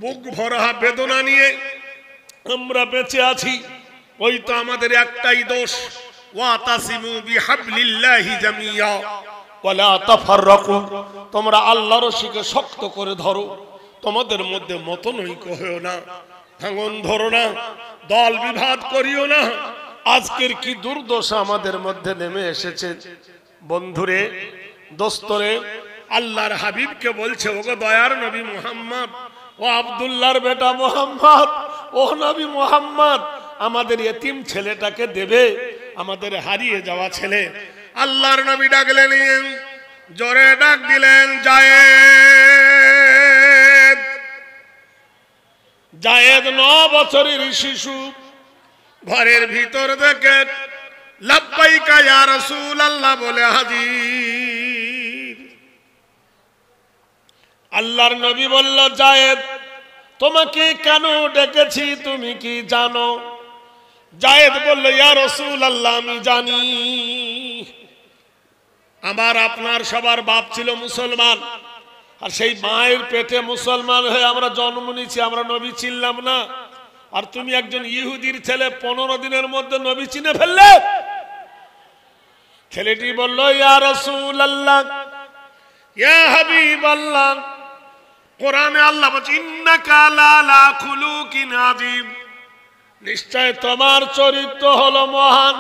বুক ভরা বেদনা নিয়ে আমরা বেঁচে আছি। ওই তো আমাদের একটাই দোষ, ওয়াতাসিমু বিহাবলিল্লাহি জামিয়া ওয়ালা তাফাররাকু। তোমরা আল্লাহর রশিকে শক্ত করে ধরো, তোমাদের মধ্যে মতনৈক্য হয়ো না, ভাঙন ধরো না, দল বিভাদ করিও না। আজকের কি দুর্দশা আমাদের মধ্যে নেমে এসেছে। বন্ধুরে, দোস্তরে, আল্লাহর হাবিবকে বলছে, ওগো দয়ার নবী মুহাম্মদ, ও আব্দুল্লাহর বেটা মুহাম্মদ, ও নবী মুহাম্মদ, আমাদের এতিম ছেলেটাকে দেবে, আমাদের হারিয়ে যাওয়া ছেলে। আল্লাহর নবী ডাকলেন, জোরে ডাক দিলেন, জায়েদ। জায়েদ 9 বছরের শিশু ঘরের ভিতর থেকে লাব্বাইকা ইয়া রাসূলুল্লাহ বলে হাজির। আল্লাহর নবী বলল, জায়েদ তোমাকে কেন ডেকেছি তুমি কি জানো? জায়েদ বলল, ইয়া রাসূলুল্লাহ আমি জানি। আমার আপনার সবার বাপ ছিল মুসলমান, আর সেই মায়ের পেটে মুসলমান হয়ে আমরা জন্ম নিয়েছি, আমরা নবী চিনলাম না। আর তুমি একজন ইহুদির ছেলে, 15 দিনের মধ্যে নবী চিনে ফেললে। ছেলেটি বলল, ইয়া রাসূলুল্লাহ, ইয়া হাবিবাল্লাহ, কোরআনে আল্লাহ বলছে, ইন্নাকা লা খুলুকিন আযীম, নিশ্চয় তোমার চরিত্র হলো মহান।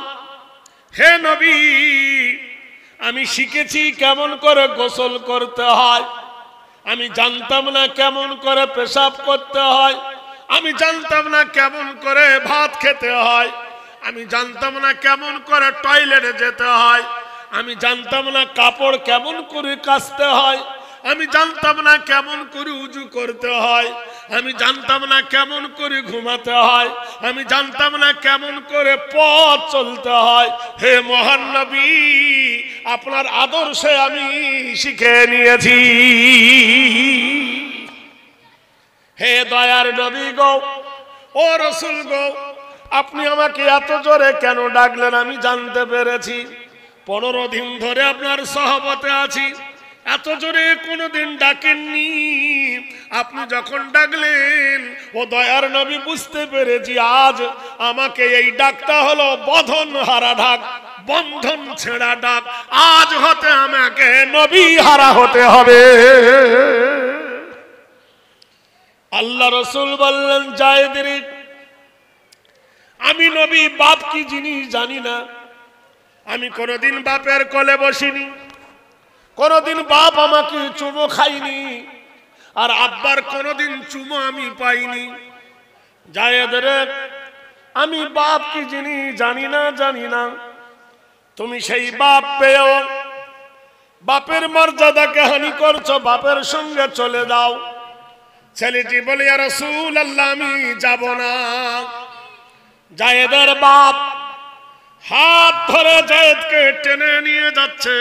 হে নবী, আমি শিখেছি কেমন করে গোসল করতে হয়, আমি জানতাম না কেমন করে পেশাব করতে হয়, আমি জানতাম না কেমন করে ভাত খেতে হয়, আমি জানতাম না কেমন করে টয়লেটে যেতে হয়, আমি জানতাম না কাপড় কেমন করে কাচতে হয়, আমি জানতাম না কেমন করে উজু করতে হয়, আমি জানতাম না কেমন করে ঘুমাতে হয়, আমি জানতাম না কেমন করে পথ চলতে হয়। হে মহান নবী, আপনার আদর্শে আমি শিখে নিয়েছি। হে দয়ার নবী গো, ও রাসূল গো, আপনি আমাকে এত জোরে কেন ডাকলেন আমি জানতে পেরেছি। 15 দিন ধরে আপনার সহবতে আছি, এত জোরে কোনোদিন ডাকেননি। আপনি যখন ডাকলেন ও দয়ার নবী, বুঝতে পেরেছি আজ আমাকে এই ডাকটা হলো বন্ধন হারা ডাক, বন্ধন ছেঁড়া ডাক। আজ হতে আমাকে নবী হারা হতে হবে। আল্লাহ রাসূল বললেন, জায়েদ রে, আমি নবী বাপ কি জিনিস জানি না। আমি কোনোদিন বাপের কোলে বসিনি, কোনোদিন বাপ আমাকে চুমো খাইনি, আর আব্বার কোনোদিন চুমো আমি পাইনি। জায়েদ রে, আমি বাপ কি জিনিস জানি না। তুমি সেই বাপ পেও বাপের মর্যাদাকে হানি করছো, বাপের সঙ্গে চলে যাও। ছেলেটি বলে, ইয়া রাসূলুল্লাহ আমি যাব না। জায়েদের বাপ হাত ধরে জায়েদকে টেনে নিয়ে যাচ্ছে।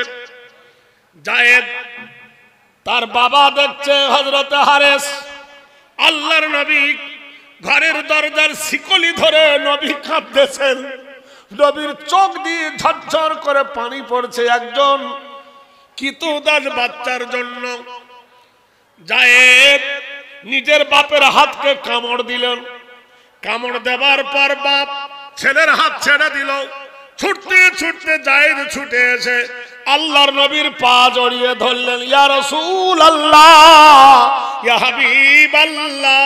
জায়েদ তার বাবা দেখছে হযরত হারেস, আল্লাহর নবী ঘরের দরজার শিকলি ধরে নবী কাঁদতেছেন, নবীর চোখ দিয়ে ঝরঝর করে পানি পড়ছে একজন কিতুদাস বাচ্চার জন্য। জায়েদ নিজের বাপের হাতকে কামড় দিলেন, কামড় দেবার পর বাপ ছেলের হাত ছেড়ে দিল। ছুটতে ছুটতে জায়েদ ছুটে এসে আল্লাহর নবীর পা জড়িয়ে ধরলেন, ইয়া রাসূলুল্লাহ, ইয়া হাবিবাল্লাহ,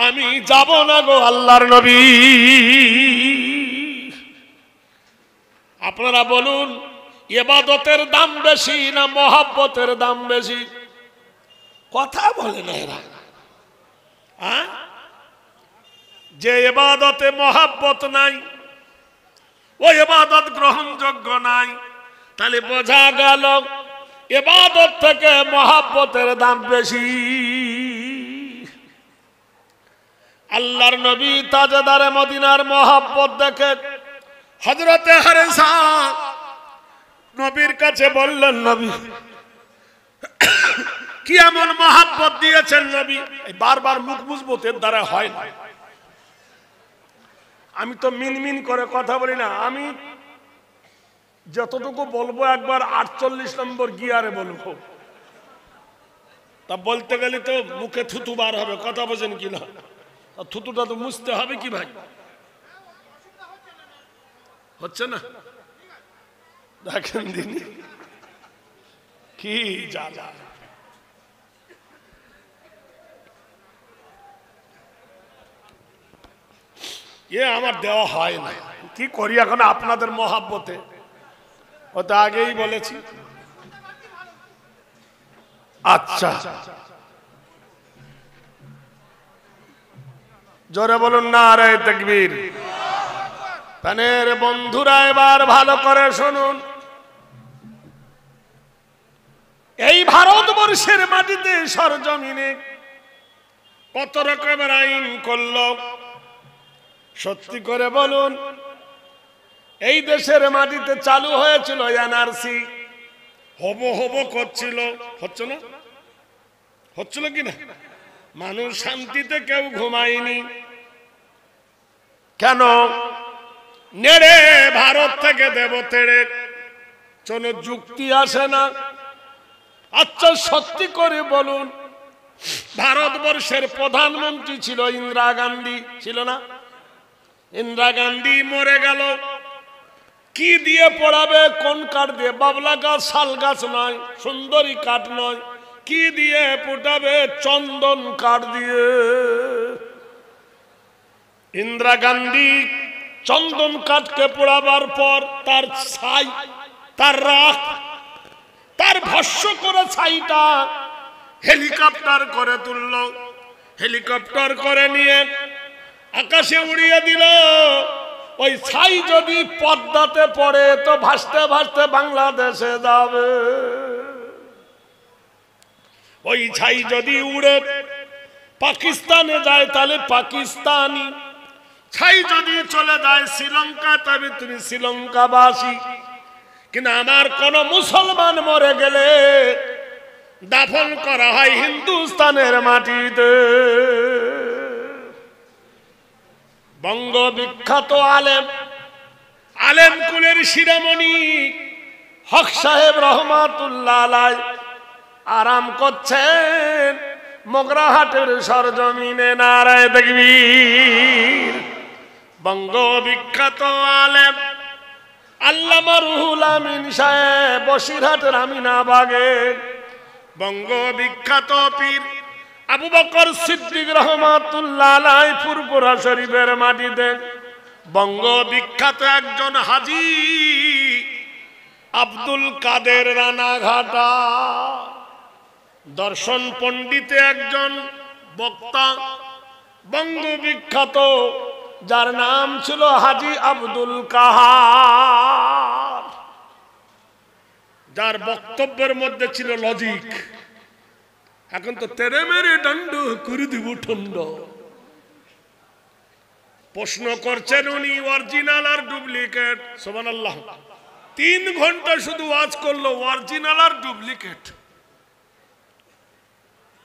আমি যাব না গো আল্লাহর নবী। আপনারা বলুন, ইবাদতের দাম বেশি না মহব্বতের দাম বেশি? কথা বলে না এরা। যে ইবাদতে মহব্বত নাই, ওই ইবাদত গ্রহণযোগ্য নাই। তাহলে বোঝা গেল ইবাদত থেকে মহব্বতের দাম বেশি। আল্লাহর নবী তাজদারে মদিনার মহব্বত দেখে হযরতে হারেসা নবীর কাছে বললেন, নবী কি এমন মহব্বত দিয়েছেন নবী? বারবার মুখ মুজবতের দ্বারা হয় না। আমি তো মিনমিন করে কথা বলি না, আমি যতটুকু বলবো একবার 48 নম্বর গিয়ারে বলবো। তা বলতে গেলে তো মুখে থুতু বার হবে, কথা বোঝেন কিনা? থুতুটা তো মুছতে হবে কি ভাই? হচ্ছে না? দেখেন দিন কি জ্বালা। আমার দেওয়া হয় না, কি করি এখন আপনাদের মহাব্বতে। ও তো আগেই বলেছি। আচ্ছা, জোরে বলুন নারে তাকবীর। প্রাণের বন্ধুরা এবার ভালো করে শুনুন, এই ভারতবর্ষের মাটিতে সরজমিনে কত রকমের আইন করল, সত্যি করে বলুন। এই দেশের মাটিতে চালু হয়েছিল এনআরসি, হবো হবো করছিল, হচ্ছে না, হচ্ছিল কিনা? মানুষ শান্তিতে কেউ ঘুমায়নি। কেন? নেড়ে ভারত থেকে দেব তেড়ে, কোন যুক্তি আসে না। আচ্ছা সত্যি করে বলুন, ভারতবর্ষের প্রধানমন্ত্রী ছিল ইন্দিরা গান্ধী, ছিল না? ইন্দিরা গান্ধী মরে গেল, কি দিয়ে পড়াবে? কোন কাঠ দিয়ে? বাবলা গাছ, শাল গাছ নয়, সুন্দরী কাঠ নয়, কি দিয়ে পোটাবে? চন্দন কাঠ দিয়ে। ইন্দিরা গান্ধী চন্দন কাঠকে পোড়াবার পর তার ছাই, তার রাখ, তার ভস্য করে ছাইটা হেলিকপ্টার করে তুলল, হেলিকপ্টার করে নিয়ে আকাশে উড়িয়ে দিল। ওই ছাই যদি পদ্মাতে পড়ে তো ভাসতে ভাসতে বাংলাদেশে যাবে। ওই ছাই যদি উড়ে পাকিস্তানে যায় তাহলে পাকিস্তানি, ছাই যদি চলে যায় শ্রীলঙ্কা তবে তুমি শ্রীলঙ্কাবাসী। কিন্তু আমার কোন মুসলমান মরে গেলে দাফন করা হয় হিন্দুস্তানের মাটিতে। বঙ্গ বিখ্যাত আলেম, আলেম কুলের শিরোমণি হক সাহেব রহমাতুল্লাহ আলাইহি আরাম করছেন মোগরাহাটের সরজমিনে। নারায়ে তাকবীর। বঙ্গ বিখ্যাত আলেম আল্লামা রুহুল আমিন সাহেব বসিরহাটের আমিনাবাগে। বঙ্গ বিখ্যাত পীর আবু বকর সিদ্দিক রহমাতুল্লাহ আলাইহি ফুরফুরা শরীফের মাটিতে। বঙ্গ বিখ্যাত একজন হাজী আব্দুল কাদের রানাঘাটা, দর্শন পণ্ডিতে একজন বক্তা বঙ্গ বিখ্যাত, যার নাম ছিল হাজী আব্দুল কাহার, যার বক্তব্যের মধ্যে ছিল লজিক। এখন তো তেরে মেরে দণ্ড করে দিব ঠন্ড। প্রশ্ন করছেন উনি অরিজিনাল আর ডুপ্লিকেট। সুবহানাল্লাহ। 3 ঘন্টা শুধু ওয়াজ করলো অরিজিনাল আর ডুপ্লিকেট।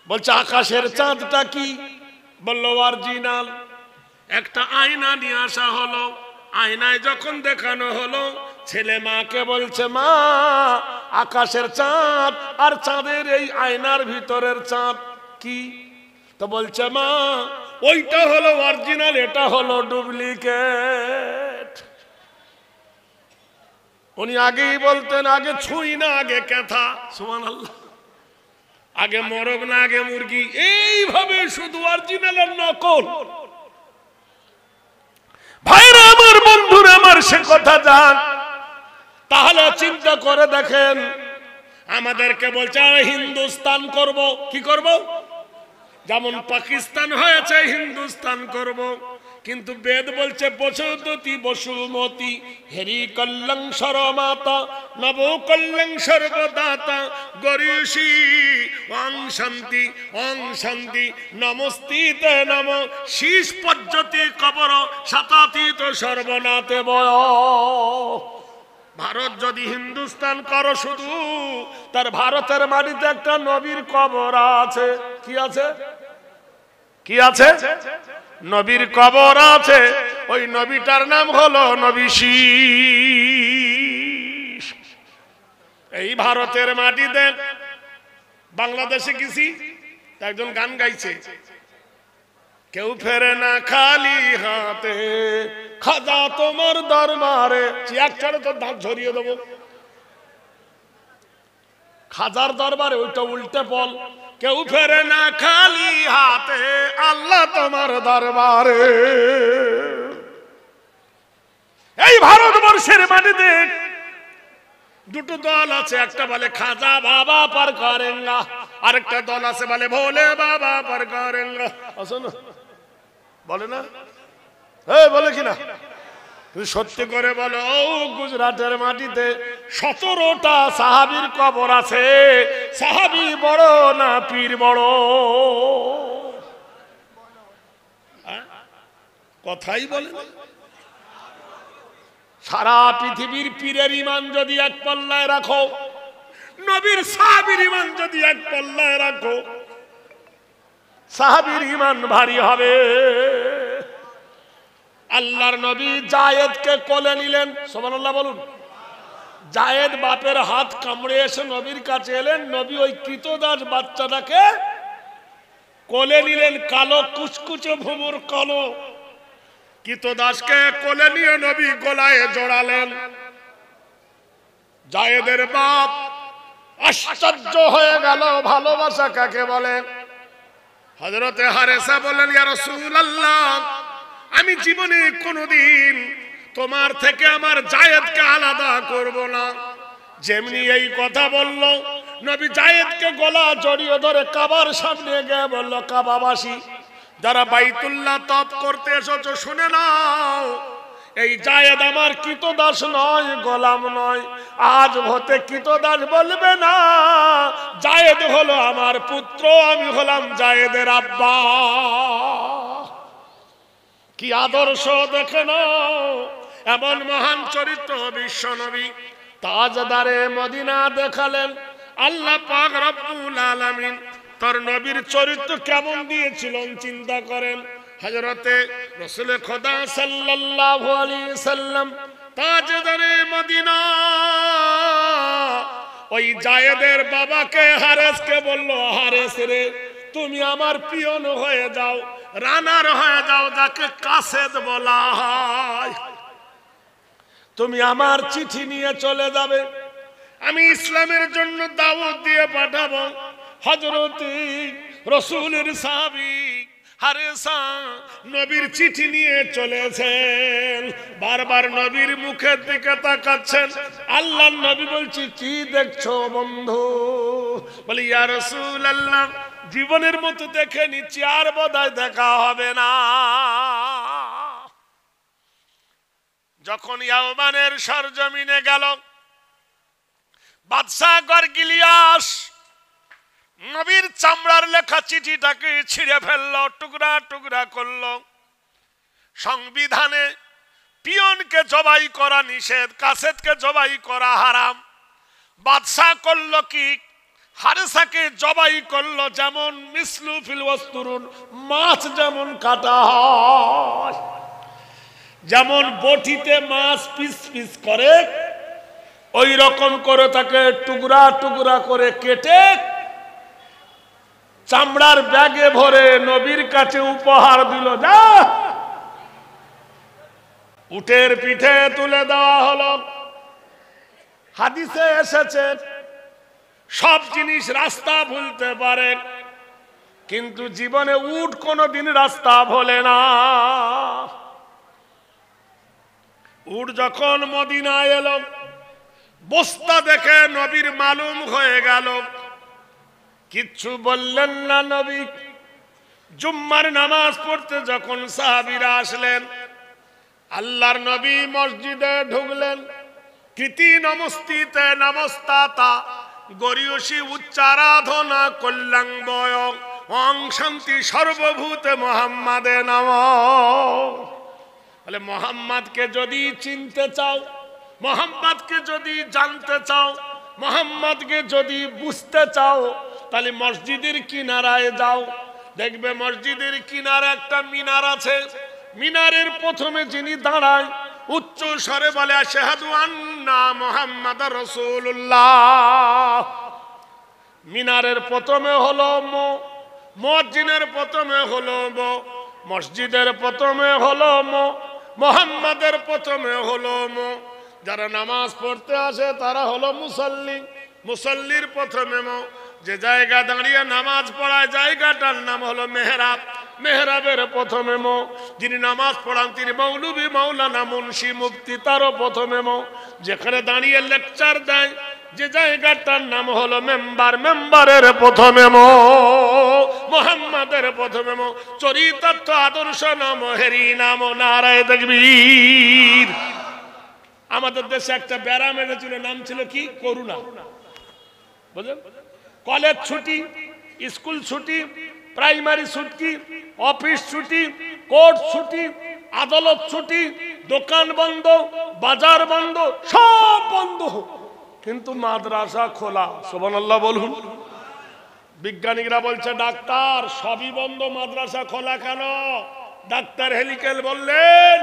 বলছে আকাশের চাঁদটা কি? বললো অরিজিনাল। একটা আয়না নিয়ে আসা হলো, আয়নায় যখন দেখানো হলো, ছেলে মাকে বলছে মা আকাশের চাঁদ আর চাঁদের এই আয়নার ভিতরের চাঁদ কি? তো বলছে মা ওইটা হলো অরিজিনাল, এটা হলো ডুপ্লিকেট। উনি আগেই বলতেন আগে ছুঁই না আগে ক্যাথা। সুবহানাল্লাহ। আগে মরগ না আগে মুরগি। এইভাবে শুধু অরিজিনাল আর নকল। ভাইরা আমার, বন্ধুরা আমার, সে কথা যান। তাহলে চিন্তা করে দেখেন, আমাদেরকে বলছে হিন্দুস্তান করব। কি করব? যেমন পাকিস্তান হয়েছে হিন্দুস্তান করব, কিন্তু বেদ বলছে বসুদতি বসুমতি হেরি কল্যাং সরমাতা নব কল্যাং সর্বদাতা গরিষি ওং শান্তি নমস্তিতে নম শীষ পজ্জতি কবর শতাতীত সর্বনাতে বয়। ভারত যদি হিন্দুস্তান করো শুধু, তার ভারতের মাটিতে একটা নবীর কবর আছে। কি আছে? কি আছে? নবীর কবর আছে। ওই নবীটার নাম হলো নবী শীষ। এই ভারতের মাটিতে বাংলাদেশে গেছি, একজন গান গাইছে, কেউ ফেরে না খালি হাতে খাজা তোমার দরবারে। চেয়ার ছাড়ে তোর দাঁত ঝরিয়ে দেবো। খাজার দরবারে, ওইটা উল্টে বল, কেউ ফেরে না খালি হাতে আল্লাহ তোমার দরবারে। এই ভারতবর্ষের মাটিতে দুটো দল আছে, একটা বলে খাজা বাবা পার করেঙ্গা, আরেকটা দল আছে বলে ভোলে বাবা পার করেঙ্গা, শোনো বলে না, বলে কিনা? সত্যি করে বলো, গুজরাটের মাটিতে 17টা সাহাবীর কবর আছে। সাহাবী বড় না পীর বড়? কথাই বলে। সারা পৃথিবীর পীরের ইমান যদি এক পাল্লায় রাখো, নবীর সাহাবীর ইমান যদি এক পাল্লায় রাখো, সাহাবীর ইমান ভারী হবে। আল্লাহর নবী জায়েদকে কোলে নিলেন, সুবহানাল্লাহ বলুন। জায়েদ বাপের হাত কামড়ে এসে নবীর কাছে এলেন, নবী ওই কৃতদাস বাচ্চাটাকে কোলে নিলেন। কালো কুচকুচে ভুমুর কালো কৃতদাসকে কোলে নিয়ে নবী গলায় জড়ালেন। জায়েদের বাপ আশ্চর্য হয়ে গেল, ভালোবাসা কাকে বলে। হযরতে হারেসা বলেন, ইয়া রাসূলুল্লাহ, আমি জীবনে কোনোদিন তোমার থেকে আমার জায়েদকে আলাদা করব না। যেমনি এই কথা বলল, নবী জায়েদকে গলা জড়িয়ে ধরে কাবার সামনে গিয়ে বলল, কাবাবাসী যারা বাইতুল্লাহ তপ করতে এসেছো শুনে নাও, এই জায়েদ আমার কৃতদাস নয়, গোলাম নয়। আজ হতে কৃতদাস বলবে না, জায়েদ হলো আমার পুত্র, আমি হলাম জায়েদের আব্বা। কি আদর্শ দেখে নাও, এমন মহান চরিত্র বিশ্ব নবী তাজদারে মদিনা দেখালেন। আল্লাহ পাক রব্বুল আলামিন তার নবীর চরিত্র কেমন দিয়েছিলেন চিন্তা করেন। হযরতে রাসূল খোদা সাল্লাল্লাহু আলাইহি সাল্লাম তাজদারে মদিনা ওই জায়েদের বাবাকে হারেসকে বলল, হারেস রে, তুমি আমার পিয়ন হয়ে যাও, রানার হয়ে যাও, যাকে কাসেদ বলা হয়। তুমি আমার চিঠি নিয়ে চলে যাবে, আমি ইসলামের জন্য দাওয়াত দিয়ে পাঠাবো। হযরতে রাসূলের সাহাবী হারেসা নবীর চিঠি নিয়ে চলেছেন, বারবার নবীর মুখের দিকে তাকাচ্ছেন। আল্লাহর নবী বলছি, কি দেখছো বন্ধু? বলি, ইয়া রাসূলুল্লাহ, জীবনের মতো দেখে নিচ্ছি, আর বোধহয় দেখা হবে না। যখন ইয়ামানের সরজমিনে গেল, বাদশা গরগিলিয়াস নবীর চামড়ার লেখা চিঠিটাকে ছিঁড়ে ফেললো, টুকরা টুকরা করলো। সংবিধানে পিয়নকে জবাই করা নিষেধ, কাসেদকে জবাই করা হারাম। বাদশা করলো কি, হারেসাকে জবাই করলো। যেমন মিসলু ফিল ওয়াস্তুরুন, মাছ যেমন কাটা হয়, যেমন বটিতে মাছ পিস পিস করে, ওই রকম করে তাকে টুকরা টুকরা করে কেটে চামড়ার ব্যাগে ভরে নবীর কাছে উপহার দিল। যা, উটের পিঠে তুলে দেওয়া হলো। হাদিসে এসেছে, সব জিনিস রাস্তা ভুলতে পারে, কিন্তু জীবনে উট কোনোদিন রাস্তা ভোলে না। উট যখন মদিনায় এলো, বস্তা দেখে নবীর মালুম হয়ে গেল, কিচ্ছু বললেন না নবী। জুম্মার নামাজ পড়তে যখন সাহাবীরা আসলেন, আল্লাহর নবী মসজিদে ঢুকলেন। কৃতি নমস্তিতে নমস্তাতা গরিয়সী উচ্চারাধনা কল্যাণ বয় অং শান্তি সর্বভূতে মুহাম্মাদে নমঃ। বলে, মুহাম্মাদকে যদি চিনতে চাও, মুহাম্মাদকে যদি জানতে চাও, মুহাম্মাদকে যদি বুঝতে চাও, তাহলে মসজিদের কিনারায় যাও। দেখবে মসজিদের কিনারে একটা মিনার আছে। মিনারের প্রথমে যিনি দাঁড়ায়, উচ্চ স্বরে বলে, আশহাদু আন্না মুহাম্মাদার রাসূলুল্লাহ। মিনারের প্রথমে হলো মো, মুয়াজ্জিনের প্রথমে হলো মো, মসজিদের প্রথমে হলো মো, মুহাম্মাদের প্রথমে হলো মো। যারা নামাজ পড়তে আসে তারা হলো মুসল্লি, মুসল্লির প্রথমে মো। যে জায়গা দাঁড়িয়ে নামাজ পড়ায় জায়গাটার নাম হলো মেহরাব, মেহরাবের প্রথমে মো। যিনি নামাজ পড়ান তিনি মৌলবি, মাওলানা, মুন্সি, মুফতি, তারও প্রথমে মো। যেখানে দাঁড়িয়ে লেকচার দেয়, যে জায়গাটার নাম হলো মেম্বার, মেম্বারের প্রথমে মোহাম্মদের প্রথমে চরিতার্থ আদর্শ নাম হেরি নাম নারায়ে তাকবীর। আমাদের দেশে একটা ব্যারাম এনেছিল, নাম ছিল কি? করুণা। বুঝলেন? কলেজ ছুটি, স্কুল ছুটি, প্রাইমারি ছুটি, অফিস ছুটি, কোর্ট ছুটি, আদালত ছুটি, দোকান বন্ধ, বাজার বন্ধ, সব বন্ধ, কিন্তু মাদ্রাসা খোলা। সুবহানাল্লাহ বলুন। বিজ্ঞানীরা বলছে ডাক্তার সবই বন্ধ, মাদ্রাসা খোলা কেন? ডাক্তার হেলিকেল বললেন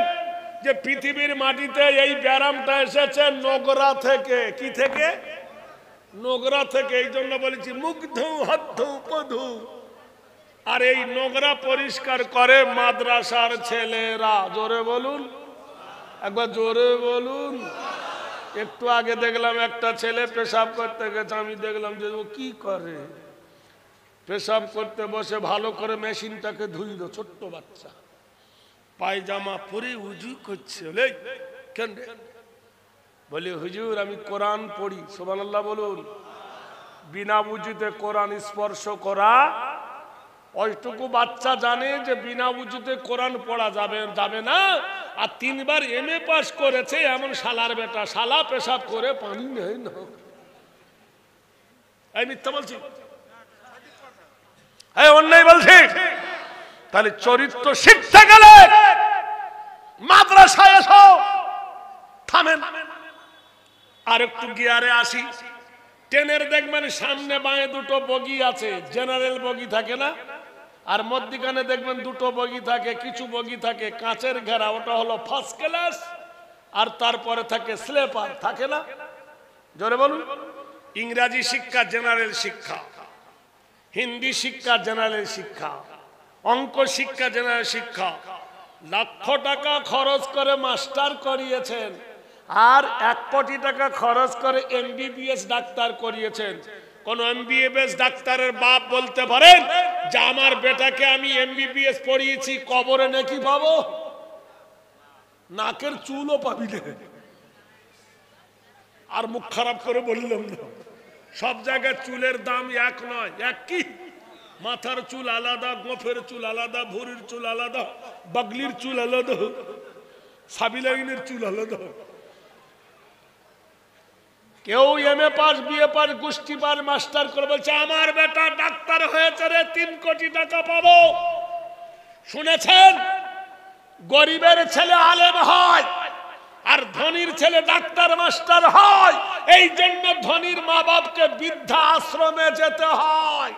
যে পৃথিবীর মাটিতে এই ব্যারামটা এসেছে নোংরা থেকে। কি থেকে? নোংরা থেকে। এই জন্য বলেছি মুগ্ধ হদ্ধ পধু। আর এই নোংরা পরিষ্কার করে মাদ্রাসার ছেলেরা। জোরে বলুন, একবার জোরে বলুন। একটু আগে দেখলাম একটা ছেলে পেশাব করতে গেছে, আমি দেখলাম যে ও কি করে, পেশাব করতে বসে ভালো করে মেশিনটাকে ধুইল। ছোট্ট বাচ্চা পায়জামা পরে উজু করছে। কেন? বলি হুজুর আমি কোরআন পড়ি। সুবহানাল্লাহ বলুন। বিনা উজুতে কোরআন স্পর্শ করা, ওইটুকু বাচ্চা জানে যে বিনা উজুতে কোরআন পড়া যাবে না। আর 3 বার MA পাস করেছে এমন শালার বেটা, শালা পেশাব করে পানি নেই না। এই মিথ্যা বলছি? এই অন্যায় বলছি? তাহলে চরিত্র শিখতে গেলে মাদ্রাসায় এসো। থামেন। আর একটু গিয়ারে আসি। ট্রেনের দেখবেন সামনে বাঁয়ে 2টো বগি আছে, জেনারেল বগি থাকে না? আর মধ্যখানে দেখবেন 2টো বগি থাকে, কিছু বগি থাকে কাঁচের ঘেরা, ওটা হলো ফার্স্ট ক্লাস। আর তারপরে থাকে স্লিপার, থাকে না? জোরে বলুন। ইংরেজি শিক্ষা জেনারেল শিক্ষা, হিন্দি শিক্ষা জেনারেল শিক্ষা, অঙ্ক শিক্ষা জেনারেল শিক্ষা। লক্ষ টাকা খরচ করে মাস্টার করিয়েছেন, আর 1 কোটি টাকা খরচ করে MBBS ডাক্তার করিয়েছেন। কোন MBBS ডাক্তারের বাপ বলতে পারেন যে আমার বেটাকে আমি MBBS পড়িয়েছি, কবরে নাকি পাবো? নাকের চুলও পাবি না। আর মুখ খারাপ করে বললাম না, সব জায়গায় চুলের দাম এক নয়। এক কি? মাথার চুল আলাদা, গোফের চুল আলাদা, ভুঁড়ির চুল আলাদা, বাগলির চুল আলাদা, সাবিলাইনের চুল আলাদা। কেউ MA পাস, BA পাস, গোষ্ঠী পাস, মাস্টার করে বলছে আমার বেটা ডাক্তার হয়েছে রে, 3 কোটি টাকা পাবো। শুনেছেন? গরিবের ছেলে আলেম হয় আর ধনীর ছেলে ডাক্তার মাস্টার হয়। এই জন্য ধনীর মা বাপকে বৃদ্ধা আশ্রমে যেতে হয়।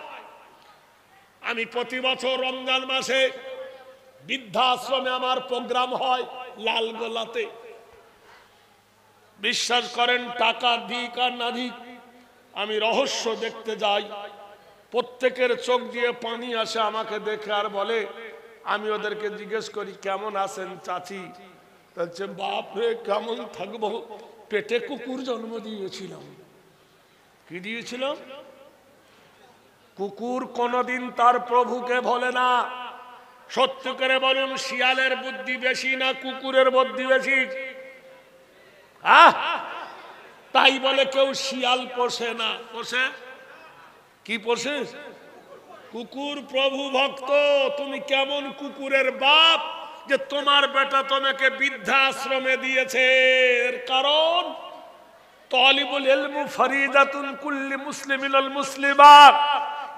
আমি প্রতি বছর রমজান মাসে বৃদ্ধা আশ্রমে আমার প্রোগ্রাম হয় লালগোলাতে। বিশ্বাস করেন টাকা দিক আর না দিক আমি রহস্য দেখতে যাই। প্রত্যেকের চোখ দিয়ে পানি আসে আমাকে দেখে, আর বলে, আমি ওদেরকে জিজ্ঞেস করি কেমন আছেন চাচি? বলছে বাপ রে কেমন থাকবো, পেটে কুকুর জন্ম দিয়েছিলাম। কি দিয়েছিলাম? কুকুর কোনদিন তার প্রভুকে বলে না। সত্য করে বলুন, শিয়ালের বুদ্ধি বেশি না কুকুরের বুদ্ধি বেশি? তাই বলে কেউ শিয়াল পোষে না। পোষে কি? পোষে কুকুর। প্রভু ভক্ত, তুমি কেমন কুকুরের বাপ যে তোমার বেটা তোমাকে বৃদ্ধাশ্রমে দিয়েছে? এর কারণ তালিবুল ইলমু ফরিদাতুন কুল্লি মুসলিমিন ওয়াল মুসলিমাত।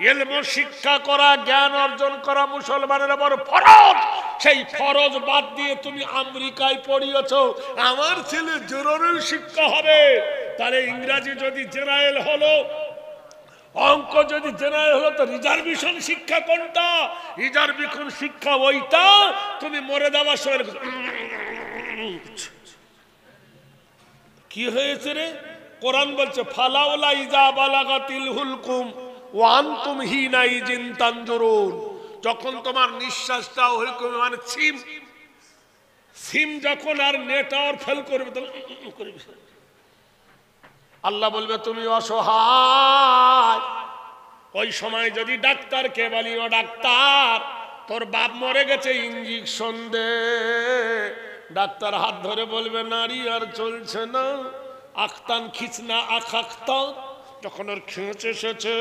ইলম শিক্ষা করা, জ্ঞান অর্জন করা মুসলমানের উপর ফরজ। সেই ফরজ বাদ দিয়ে তুমি আমেরিকায় পড়িয়েছো, আমার ছেলে জেনারেল শিক্ষা হবে। তাহলে ইংরেজি যদি জেনারেল হলো, অঙ্ক যদি জেনারেল হলো, তো রিজার্ভেশন শিক্ষা কোনটা? রিজার্ভেশন শিক্ষা ওইটা তুমি মরে যাওয়ার সময় কি হয়েছে রে? কোরআন বলছে ফালাউলা ইজা বালাগাতিল হুলকুম ওয়া আনতুম হিনা ইজিন তানজুরুন। যখন তোমার নিঃশ্বাসটা ওরকম, মানে সিম যখন আর নেটওয়ার্ক ফেল করবে তখন করবে, আল্লাহ বলবে তুমি অসহায়। ওই সময় যদি ডাক্তারকে বলি, ও ডাক্তার তোর বাপ মরে গেছে, ইঞ্জেকশন দে, ডাক্তার হাত ধরে বলবে নারী আর চলছে না, আখতান খিচনা আখাখতা, যখন ওর খেঁচ এসেছে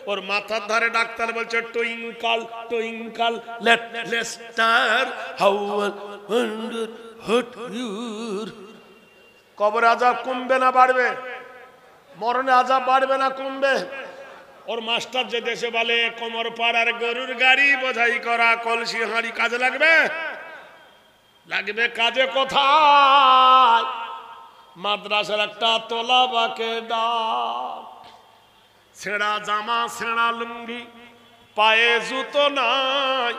ওর মাথার ধারে ডাক্তার বলছে twinkle twinkle little star how wonder hot your. কবরে আযাব কমবে না বাড়বে? মরণে আযাব বাড়বে না কমবে? ওর মাস্টার যে দেশে বলে কোমর পাড়ার গরুর গাড়ি বোঝাই করা কলসি হাঁড়ি কাজে লাগবে? লাগবে কাজে কোথায়? মাদ্রাসার একটা তোলা বাকে ডাক, ছেঁড়া জামা ছেঁড়া লুঙ্গি, পায়ে জুতো নাই,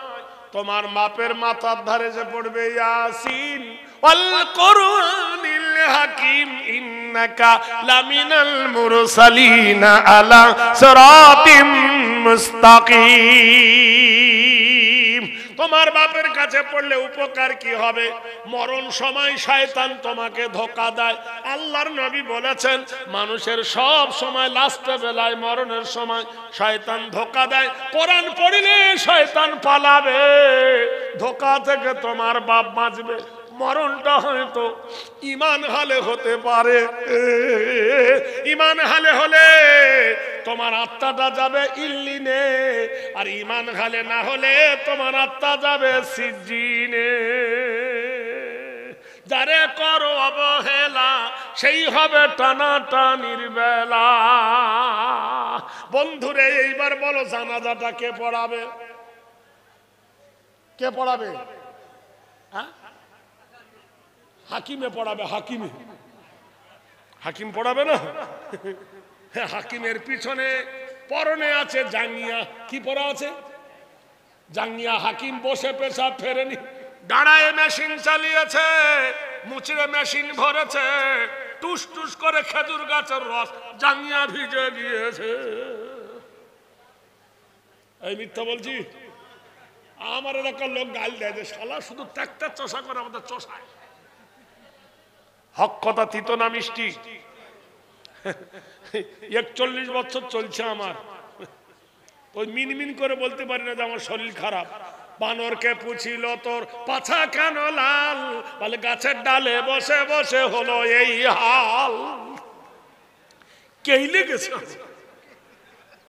তোমার মাপের মাথার ধারে যে পড়বে ইয়াসিন ওয়াল কুরআনিল হাকিম ইন্নাকা লামিনাল মুরসালিনা আলা সিরাতিম মুস্তাকিম। তোমার বাপের কাছে পড়লে উপকার কি হবে? মরণ সময় শয়তান তোমাকে ধোঁকা দেয়। আল্লাহর নবী বলেছেন মানুষের সব সময় লাস্টে বেলায় মরণের সময় শয়তান ধোঁকা দেয়। কোরআন পড়লে শয়তান পালাবে, ধোঁকা থেকে তোমার বাপ বাঁচবে। মরণটা হয়তো ঈমান হালে হতে পারে, ঈমান হালে হলে তোমার আত্মাটা যাবে ইল্লিনে, আর ঈমান হালে না হলে তোমার আত্মা যাবে সিজ্জিনে। যারে করো অবহেলা সেই হবে টানাটানির বেলা। বন্ধুরে এইবার বলো জানাজাটা কে পড়াবে? কে পড়াবে? হ্যাঁ, হাকিমে পড়াবে। হাকিমে, হাকিম পড়াবে না? হাকিমের পিছনে পরনে আছে জাঙ্গিয়া। কি পরা আছে? জাঙ্গিয়া। হাকিম বসে পেশাব ফেরেনি, দাঁড়ায় মেশিন চালিয়েছে, মুচড়ে মেশিন ভরেছে, টুস টুস করে খেজুর গাছের রস, জাঙ্গিয়া ভিজে গিয়েছে। এই মিথ্যা বলছি? আমার এলাকার লোক গাল দেয় যে শালা শুধু ট্রাক্টর চষা করে আমাদের চষায়। হক কথা তিতো না মিষ্টি? 41 বছর চলছে আমার, ওই মিনমিন করে বলতে পারি না যে আমার শরীর খারাপ। বানরকে পুছিল তোর পাছা কেন লাল, বলে গাছের ডালে বসে বসে হলো এই হাল। কেইলে গেছে।